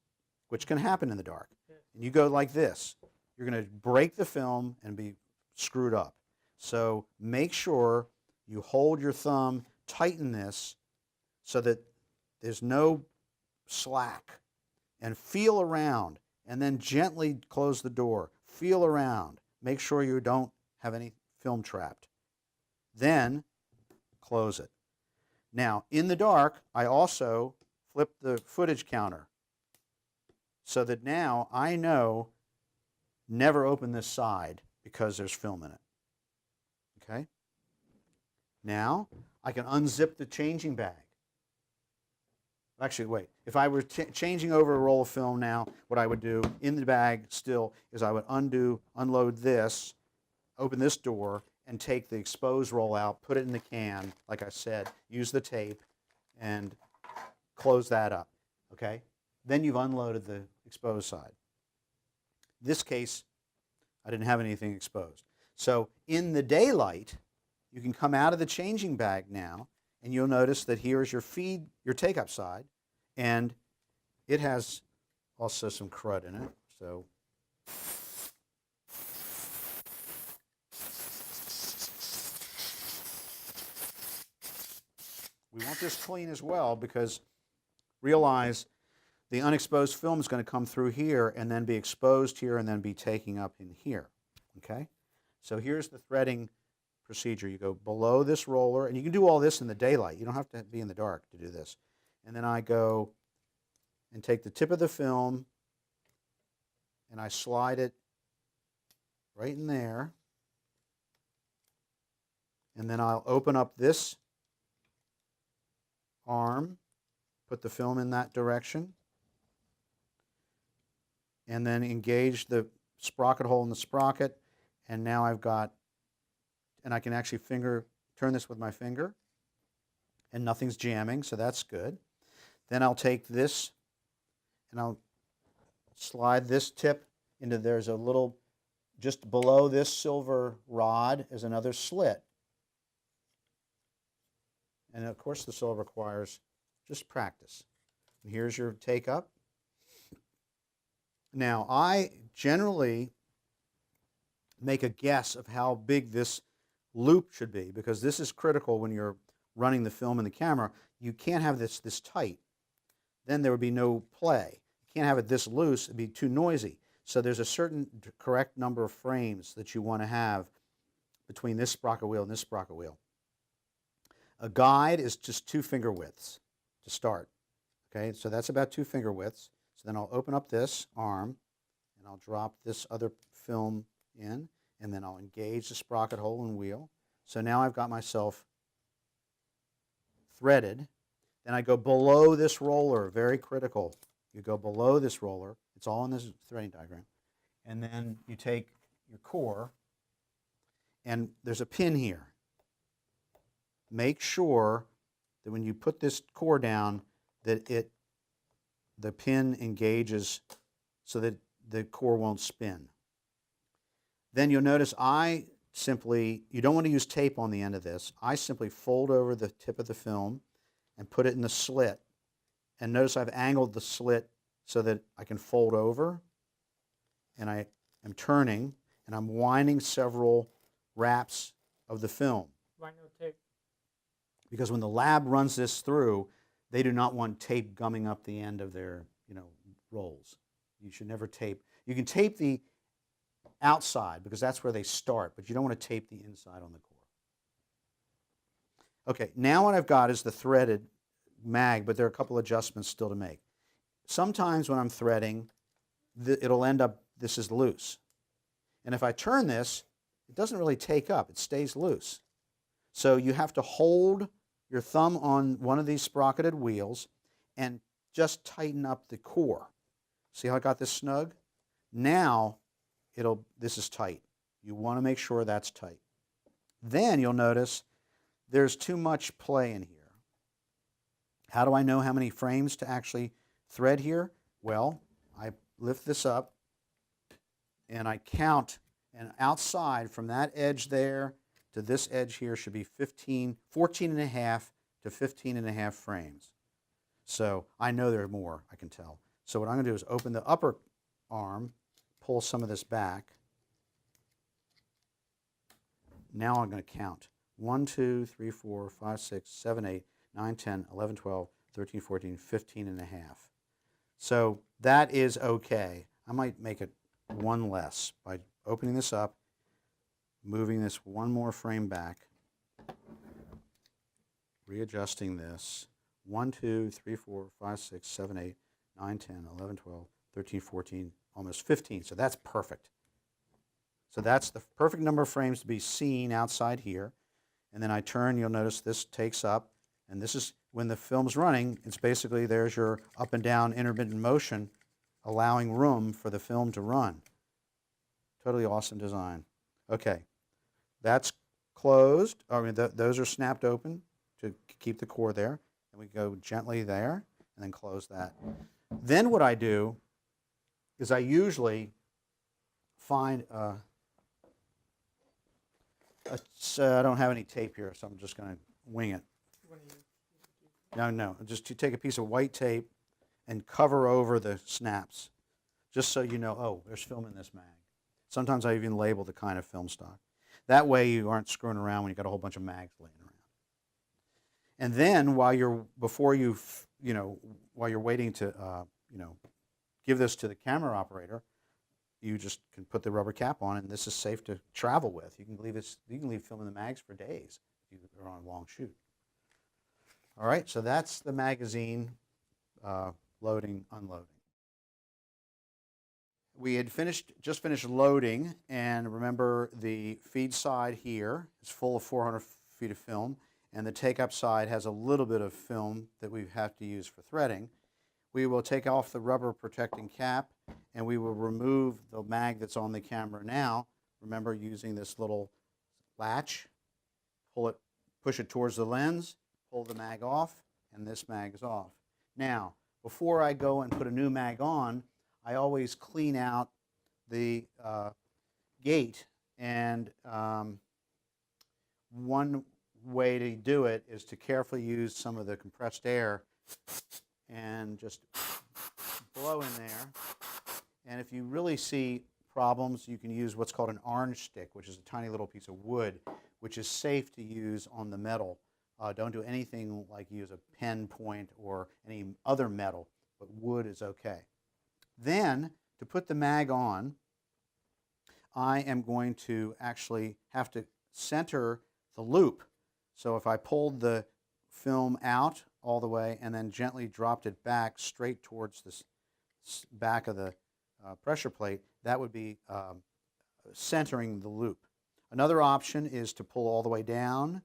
which can happen in the dark. And you go like this. You're going to break the film and be screwed up. So make sure you hold your thumb, tighten this so that there's no slack, and feel around, and then gently close the door. Feel around. Make sure you don't have any film trapped. Then close it. Now, in the dark, I also flip the footage counter so that now I know never open this side because there's film in it. Okay? Now, I can unzip the changing bag. Actually, wait. If I were changing over a roll of film now, what I would do in the bag still is I would unload this, open this door, and take the exposed roll out, put it in the can, like I said, use the tape, and close that up. Okay? Then you've unloaded the exposed side. In this case, I didn't have anything exposed. So in the daylight, you can come out of the changing bag now, and you'll notice that here's your feed, your take-up side, and it has also some crud in it. So we want this clean as well, because realize the unexposed film is going to come through here and then be exposed here and then be taking up in here. Okay? So here's the threading procedure. You go below this roller, and you can do all this in the daylight. You don't have to be in the dark to do this. And then I go and take the tip of the film and I slide it right in there. And then I'll open up this arm, put the film in that direction, and then engage the sprocket hole in the sprocket. And now I've got, and I can actually turn this with my finger, and nothing's jamming, so that's good. Then I'll take this and I'll slide this tip into, there's a little, just below this silver rod is another slit. And of course this all requires just practice. And here's your take up. Now I generally make a guess of how big this loop should be, because this is critical when you're running the film in the camera. You can't have this tight. Then there would be no play. You can't have it this loose. It'd be too noisy. So there's a certain correct number of frames that you want to have between this sprocket wheel and this sprocket wheel. A guide is just 2 finger widths to start. Okay, so that's about 2 finger widths. So then I'll open up this arm, and I'll drop this other film in, and then I'll engage the sprocket hole and wheel. So now I've got myself threaded. Then I go below this roller, very critical. You go below this roller. It's all in this threading diagram. And then you take your core, and there's a pin here. Make sure that when you put this core down that the pin engages so that the core won't spin. Then you'll notice you don't want to use tape on the end of this. I simply fold over the tip of the film and put it in the slit. And notice I've angled the slit so that I can fold over, and I am turning, and I'm winding several wraps of the film. Why no tape? Because when the lab runs this through, they do not want tape gumming up the end of their rolls. You should never tape. You can tape the outside because that's where they start, but you don't want to tape the inside on the core. Okay, now what I've got is the threaded mag, but there are a couple adjustments still to make. Sometimes when I'm threading, it'll end up, this is loose. And if I turn this, it doesn't really take up, it stays loose. So you have to hold your thumb on one of these sprocketed wheels and just tighten up the core. See how I got this snug? Now, this is tight. You want to make sure that's tight. Then you'll notice there's too much play in here. How do I know how many frames to actually thread here? Well, I lift this up and I count, and outside from that edge there to this edge here should be 14 and a half to 15 and a half frames. So I know there are more, I can tell. So what I'm going to do is open the upper arm, pull some of this back. Now I'm going to count. 1, 2, 3, 4, 5, 6, 7, 8, 9, 10, 11, 12, 13, 14, 15 and a half. So that is okay. I might make it one less by opening this up, moving this one more frame back, readjusting this. 1, 2, 3, 4, 5, 6, 7, 8, 9, 10, 11, 12, 13, 14, almost 15. So that's perfect. So that's the perfect number of frames to be seen outside here. And then I turn, you'll notice this takes up. And this is, when the film's running, it's basically, there's your up and down intermittent motion, allowing room for the film to run. Totally awesome design. Okay, that's closed. I mean, those are snapped open to keep the core there. And we go gently there, and then close that. Then what I do is I usually find, I don't have any tape here, so I'm just going to wing it. No, just to take a piece of white tape and cover over the snaps, just so you know, oh, there's film in this mag. Sometimes I even label the kind of film stock. That way you aren't screwing around when you've got a whole bunch of mags laying around. And then while you're waiting to give this to the camera operator, you just can put the rubber cap on, and this is safe to travel with. You can leave film in the mags for days if you're on a long shoot. All right, so that's the magazine loading, unloading. We had just finished loading, and remember the feed side here is full of 400 feet of film, and the take-up side has a little bit of film that we have to use for threading. We will take off the rubber protecting cap, and we will remove the mag that's on the camera now. Remember, using this little latch, push it towards the lens, pull the mag off, and this mag is off. Now, before I go and put a new mag on, I always clean out the gate, and one way to do it is to carefully use some of the compressed air and just blow in there. And if you really see problems, you can use what's called an orange stick, which is a tiny little piece of wood, which is safe to use on the metal. Don't do anything like use a pen point or any other metal, but wood is okay. Then, to put the mag on, I am going to actually have to center the loop. So if I pulled the film out all the way and then gently dropped it back straight towards this back of the pressure plate, that would be centering the loop. Another option is to pull all the way down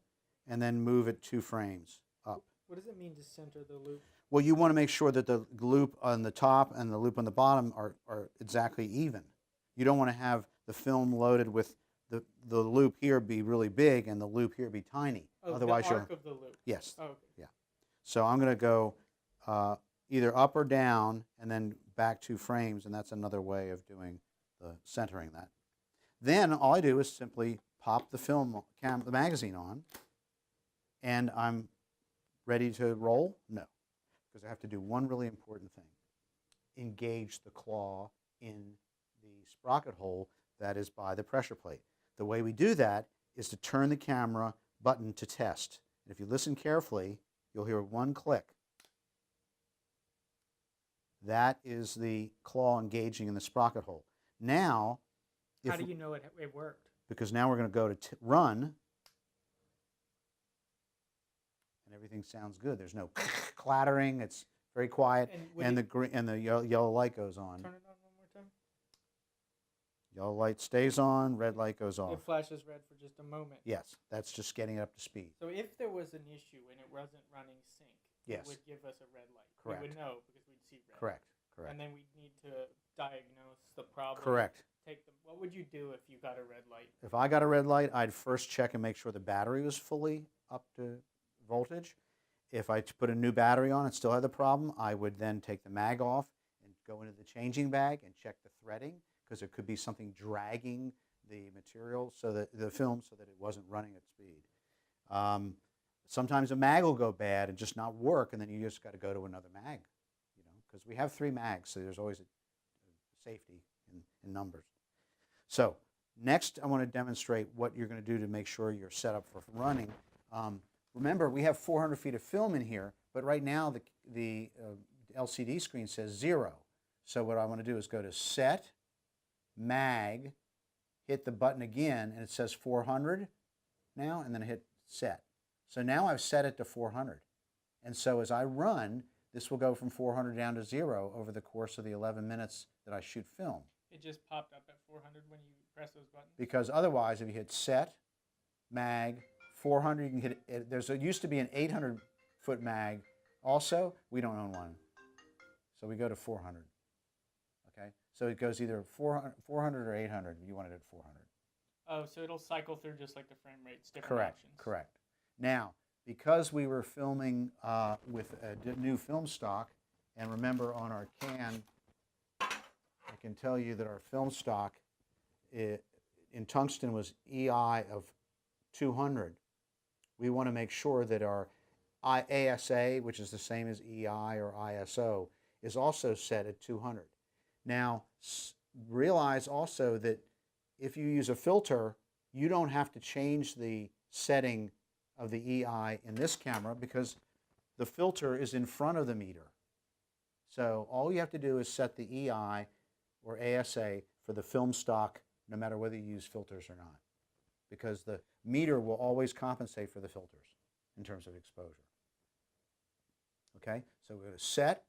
and then move it 2 frames up. What does it mean to center the loop? Well, you want to make sure that the loop on the top and the loop on the bottom are exactly even. You don't want to have the film loaded with the loop here be really big and the loop here be tiny. Oh, Otherwise, the arc of the loop. yes. Oh, okay. Yeah. So I'm going to go either up or down and then back 2 frames, and that's another way of doing the centering that. Then all I do is simply pop the the magazine on, and I'm ready to roll? No, because I have to do one really important thing. Engage the claw in the sprocket hole that is by the pressure plate. The way we do that is to turn the camera button to test. And if you listen carefully, you'll hear one click. That is the claw engaging in the sprocket hole. Now, how do you know it worked? Because now we're going to go to run, and everything sounds good. There's no clattering. It's very quiet, and the yellow light goes on. Turn it on one more time. Yellow light stays on, red light goes off. It flashes red for just a moment. Yes, that's just getting it up to speed. So if there was an issue and it wasn't running sync, yes, it would give us a red light. Correct. We would know because we'd see red. Correct. And then we'd need to diagnose the problem. Correct. What would you do if you got a red light? If I got a red light, I'd first check and make sure the battery was fully up to voltage. If I put a new battery on and still had the problem, I would then take the mag off and go into the changing bag and check the threading, because there could be something dragging the material, so that the film, so that it wasn't running at speed. Sometimes a mag will go bad and just not work, and then you just got to go to another mag, because we have 3 mags, so there's always a safety in numbers. So next, I want to demonstrate what you're going to do to make sure you're set up for running. Remember, we have 400 feet of film in here, but right now the LCD screen says 0. So what I want to do is go to Set, Mag, hit the button again, and it says 400 now, and then hit Set. So now I've set it to 400. And so as I run, this will go from 400 down to 0 over the course of the 11 minutes that I shoot film. It just popped up at 400 when you press those buttons? Because otherwise, if you hit Set, Mag, 400, you can hit it. There used to be an 800-foot mag also. We don't own one. So we go to 400. Okay? So it goes either 400 or 800. You want it at 400. Oh, so it'll cycle through just like the frame rates, different Correct. options. Correct. Now, because we were filming with a new film stock, and remember on our can, I can tell you that our film stock in tungsten was EI of 200. We want to make sure that our ASA, which is the same as EI or ISO, is also set at 200. Now, realize also that if you use a filter, you don't have to change the setting of the EI in this camera, because the filter is in front of the meter. So all you have to do is set the EI or ASA for the film stock, no matter whether you use filters or not, because the meter will always compensate for the filters in terms of exposure. Okay, so we're going to set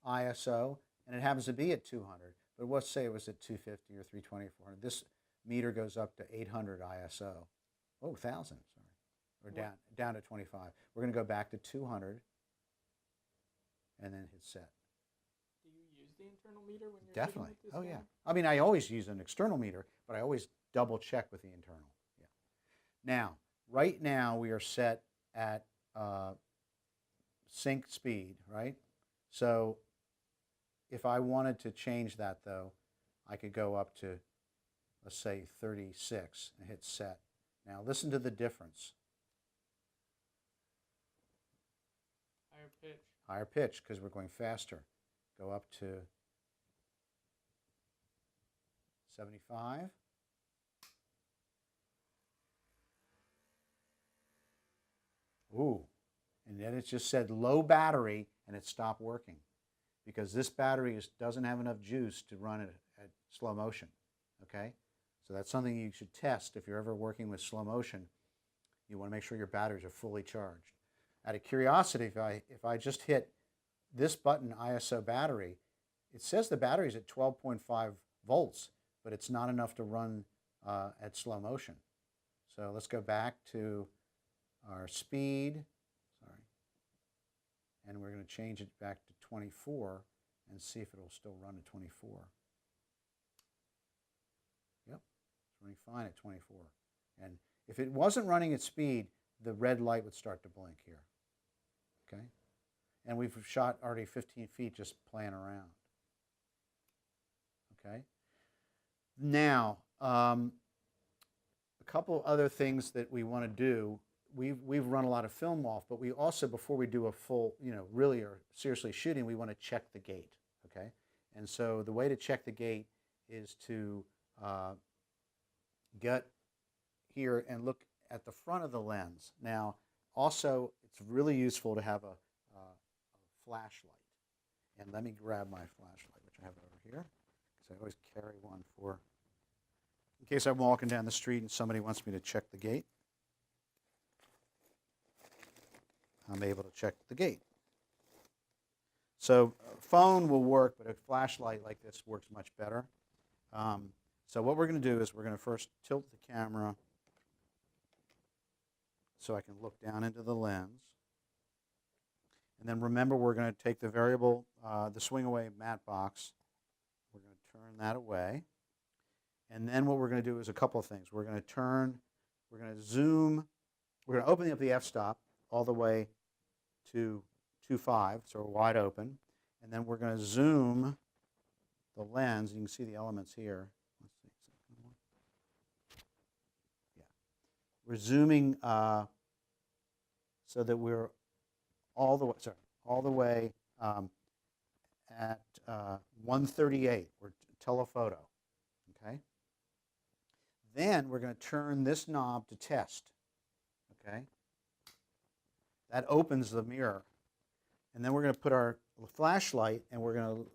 ISO, and it happens to be at 200, but let's say it was at 250 or 320 or 400. This meter goes up to 800 ISO. Oh, 1,000, sorry. Or down to 25. We're going to go back to 200 and then hit set. Do you use the internal meter when you're Definitely. shooting with this Yeah. I mean, I always use an external meter, but I always double check with the internal. Yeah. Now, right now we are set at sync speed, right? So if I wanted to change that, though, I could go up to, let's say, 36 and hit set. Now listen to the difference. Higher pitch. Higher pitch, because we're going faster. Go up to 75. Ooh, and then it just said low battery, and it stopped working, because this battery doesn't have enough juice to run it at slow motion, okay? So that's something you should test if you're ever working with slow motion. You want to make sure your batteries are fully charged. Out of curiosity, if I just hit this button, ISO battery, it says the battery is at 12.5 volts, but it's not enough to run at slow motion. So let's go back to our speed, sorry, and we're going to change it back to 24 and see if it'll still run at 24. Yep, it's running fine at 24. And if it wasn't running at speed, the red light would start to blink here. Okay? And we've shot already 15 feet just playing around. Okay? Now, a couple other things that we want to do. We've run a lot of film off, but we also, before we do a full, really or seriously shooting, we want to check the gate. Okay? And so the way to check the gate is to get here and look at the front of the lens. Now, also, it's really useful to have a flashlight. And let me grab my flashlight, which I have over here, because I always carry one for, in case I'm walking down the street and somebody wants me to check the gate. I'm able to check the gate. So a phone will work, but a flashlight like this works much better. So what we're going to do is we're going to first tilt the camera so I can look down into the lens. And then remember, we're going to take the variable, the swing away matte box. We're going to turn that away. And then what we're going to do is a couple of things. We're going to zoom, we're going to open up the f-stop all the way to 2.5, so we're wide open. And then we're going to zoom the lens. You can see the elements here. Let's see. Yeah. We're zooming so that we're all the way at 138. We're telephoto. Okay. Then we're going to turn this knob to test. Okay. That opens the mirror. And then we're going to put our flashlight and we're going to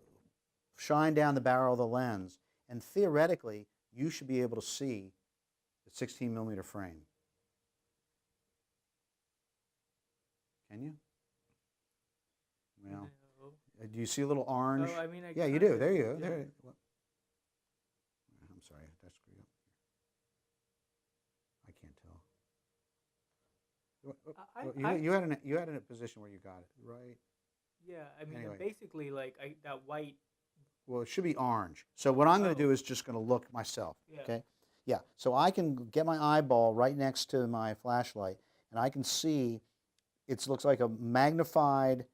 shine down the barrel of the lens. And theoretically, you should be able to see the 16 millimeter frame. Can you? Well, No. do you see a little orange? Oh, I mean, yeah, you do. There you go. Yeah. There. I'm sorry, I screwed up. I can't tell. You had it in a position where you got it right. Yeah, I mean, Anyway. basically, like that white. Well, it should be orange. So what I'm going to do is just going to look myself. Yeah. Okay. Yeah. So I can get my eyeball right next to my flashlight, and I can see it looks like a magnified,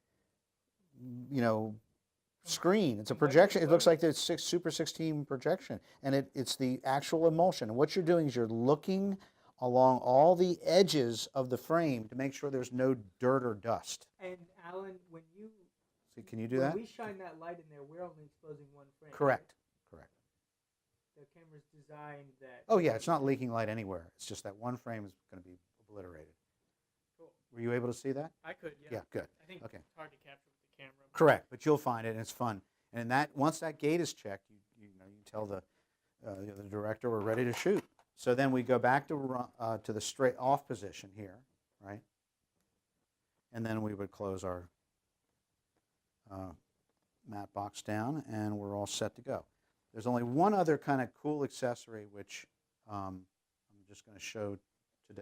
screen. It's a projection. It looks like the Super 16 projection, and it's the actual emulsion. And what you're doing is you're looking along all the edges of the frame to make sure there's no dirt or dust. And Alan, when you So can you do that? When we shine that light in there, we're only exposing one frame. Correct. Correct. The camera's designed that. Oh yeah, it's not leaking light anywhere. It's just that one frame is going to be obliterated. Cool. Were you able to see that? I could, yeah. Yeah, good. I think Okay. it's hard to capture with the camera. Correct, but you'll find it, and it's fun. And that once that gate is checked, you tell the director we're ready to shoot. So then we go back to the straight off position here, right? And then we would close our matte box down, and we're all set to go. There's only one other kind of cool accessory which I'm just going to show today.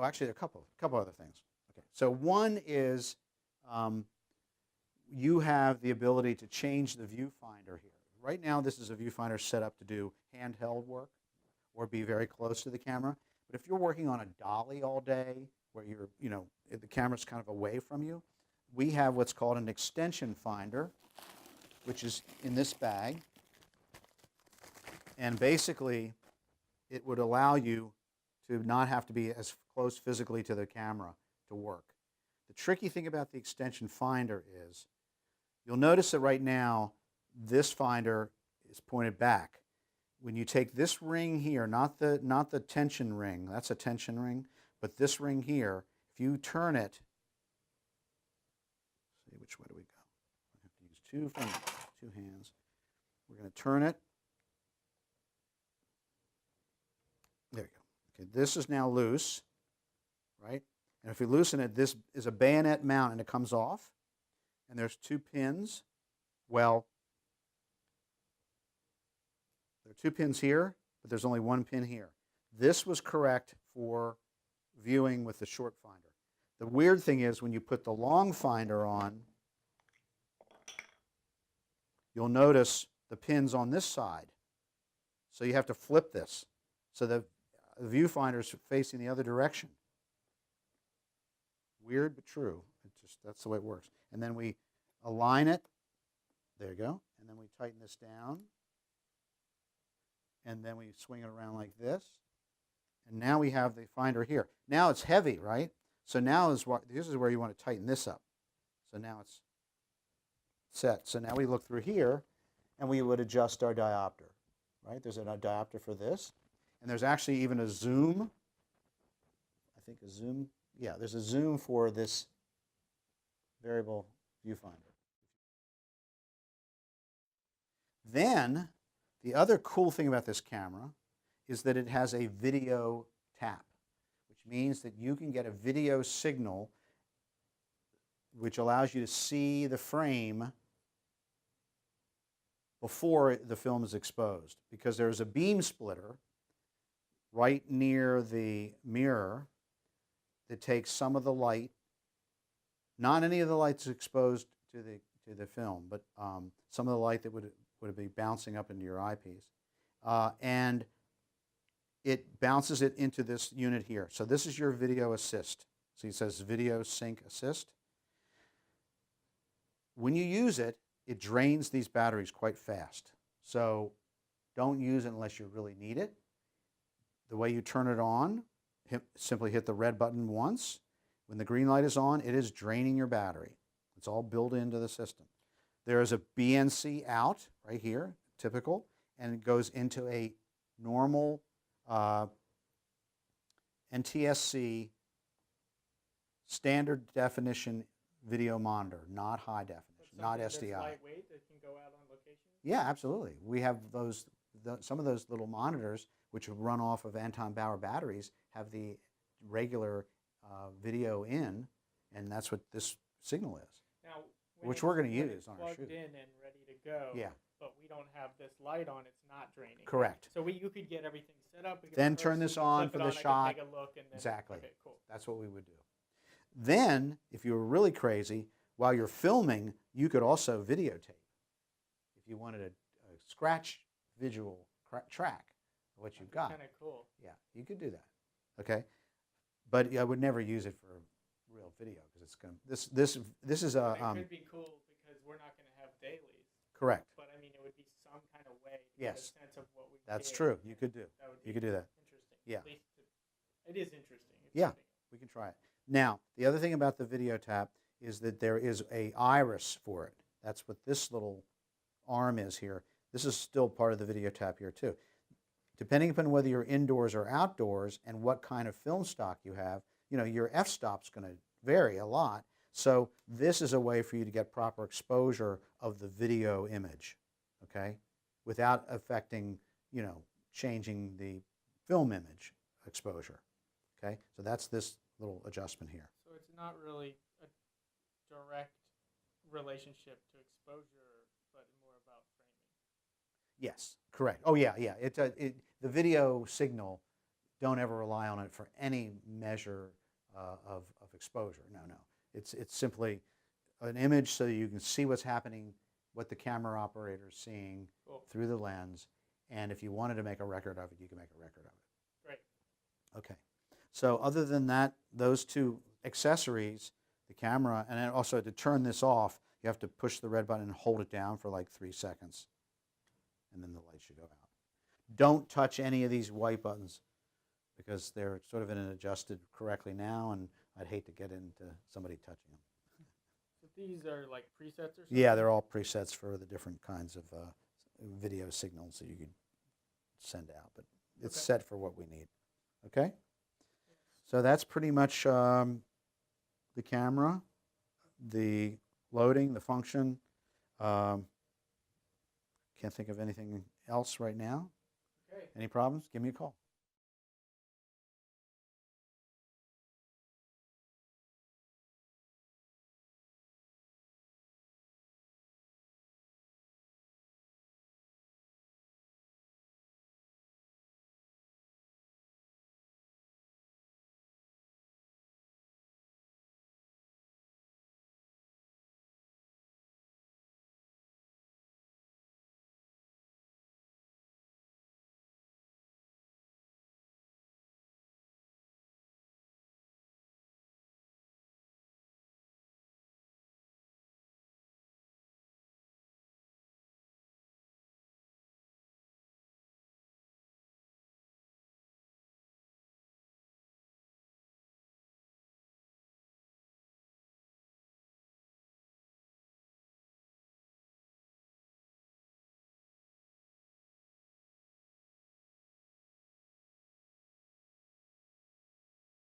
Actually, a couple other things. Okay, so one is you have the ability to change the viewfinder here. Right now, this is a viewfinder set up to do handheld work or be very close to the camera. But if you're working on a dolly all day, where the camera's kind of away from you, we have what's called an extension finder, which is in this bag. And basically, it would allow you to not have to be as close physically to the camera to work. The tricky thing about the extension finder is, you'll notice that right now, this finder is pointed back. When you take this ring here, not the tension ring, that's a tension ring, but this ring here, if you turn it, see which way do we go? I have to use two fingers, two hands. We're going to turn it. There you go. Okay, this is now loose, right? And if we loosen it, this is a bayonet mount, and it comes off. And there's two pins. Well, there are 2 pins here, but there's only 1 pin here. This was correct for viewing with the short finder. The weird thing is when you put the long finder on, you'll notice the pins on this side. So you have to flip this so the viewfinder is facing the other direction. Weird but true. That's the way it works. And then we align it. There you go. And then we tighten this down. And then we swing it around like this. And now we have the finder here. Now it's heavy, right? So now this is where you want to tighten this up. So now it's set. So now we look through here, and we would adjust our diopter, right? There's a diopter for this. And there's actually even a zoom. I think a zoom. Yeah, there's a zoom for this variable viewfinder. Then, the other cool thing about this camera is that it has a video tap, which means that you can get a video signal which allows you to see the frame before the film is exposed, because there's a beam splitter right near the mirror that takes some of the light, not any of the light's exposed to the film, but some of the light that would be bouncing up into your eyepiece, and it bounces it into this unit here. So this is your video assist. So it says video sync assist. When you use it, it drains these batteries quite fast. So don't use it unless you really need it. The way you turn it on, simply hit the red button once. When the green light is on, it is draining your battery. It's all built into the system. There is a BNC out right here, typical, and it goes into a normal NTSC standard definition video monitor, not high definition, not SDI. That's lightweight that can go out on location? Yeah, absolutely. We have some of those little monitors which run off of Anton Bauer batteries have the regular video in, and that's what this signal is. Now, which we're going to use on our shoot. Plugged in and ready to go. Yeah. But we don't have this light on. It's not draining. Correct. So you could get everything set up. We could Then rehearse, turn this we could on flip for it the I shot. could take a look and then, Exactly. Okay, cool. That's what we would do. Then, if you were really crazy, while you're filming, you could also videotape. If you wanted a scratch visual track of what you've got. Kind of cool. Yeah, you could do that. Okay, but I would never use it for real video because it's going to. This is a. It could be cool because we're not going to have dailies. Correct. But I mean, it would be some kind of way to Yes. get a sense of what we That's did. true. You could do. That would You be could do that. Interesting. Yeah. At least it is interesting. It's Yeah. something. We can try it. Now, the other thing about the video tap is that there is a iris for it. That's what this little arm is here. This is still part of the video tap here too. Depending upon whether you're indoors or outdoors and what kind of film stock you have, your f-stop's going to vary a lot. So this is a way for you to get proper exposure of the video image, okay, without affecting, changing the film image exposure, okay? So that's this little adjustment here. So it's not really a direct relationship to exposure, but more about framing. Yes, correct. Oh yeah. The video signal, don't ever rely on it for any measure of exposure. No. It's simply an image so you can see what's happening, what the camera operator is seeing through the lens, and if you wanted to make a record of it, you can make a record of it. Right. Okay. So other than that, those two accessories, the camera, and then also to turn this off, you have to push the red button and hold it down for like 3 seconds, and then the light should go out. Don't touch any of these white buttons because they're sort of adjusted correctly now, and I'd hate to get into somebody touching them. So these are like presets or something? Yeah, they're all presets for the different kinds of video signals that you could send out, but it's set for what we need. Okay? So that's pretty much the camera, the loading, the function. Can't think of anything else right now. Okay. Any problems? Give me a call.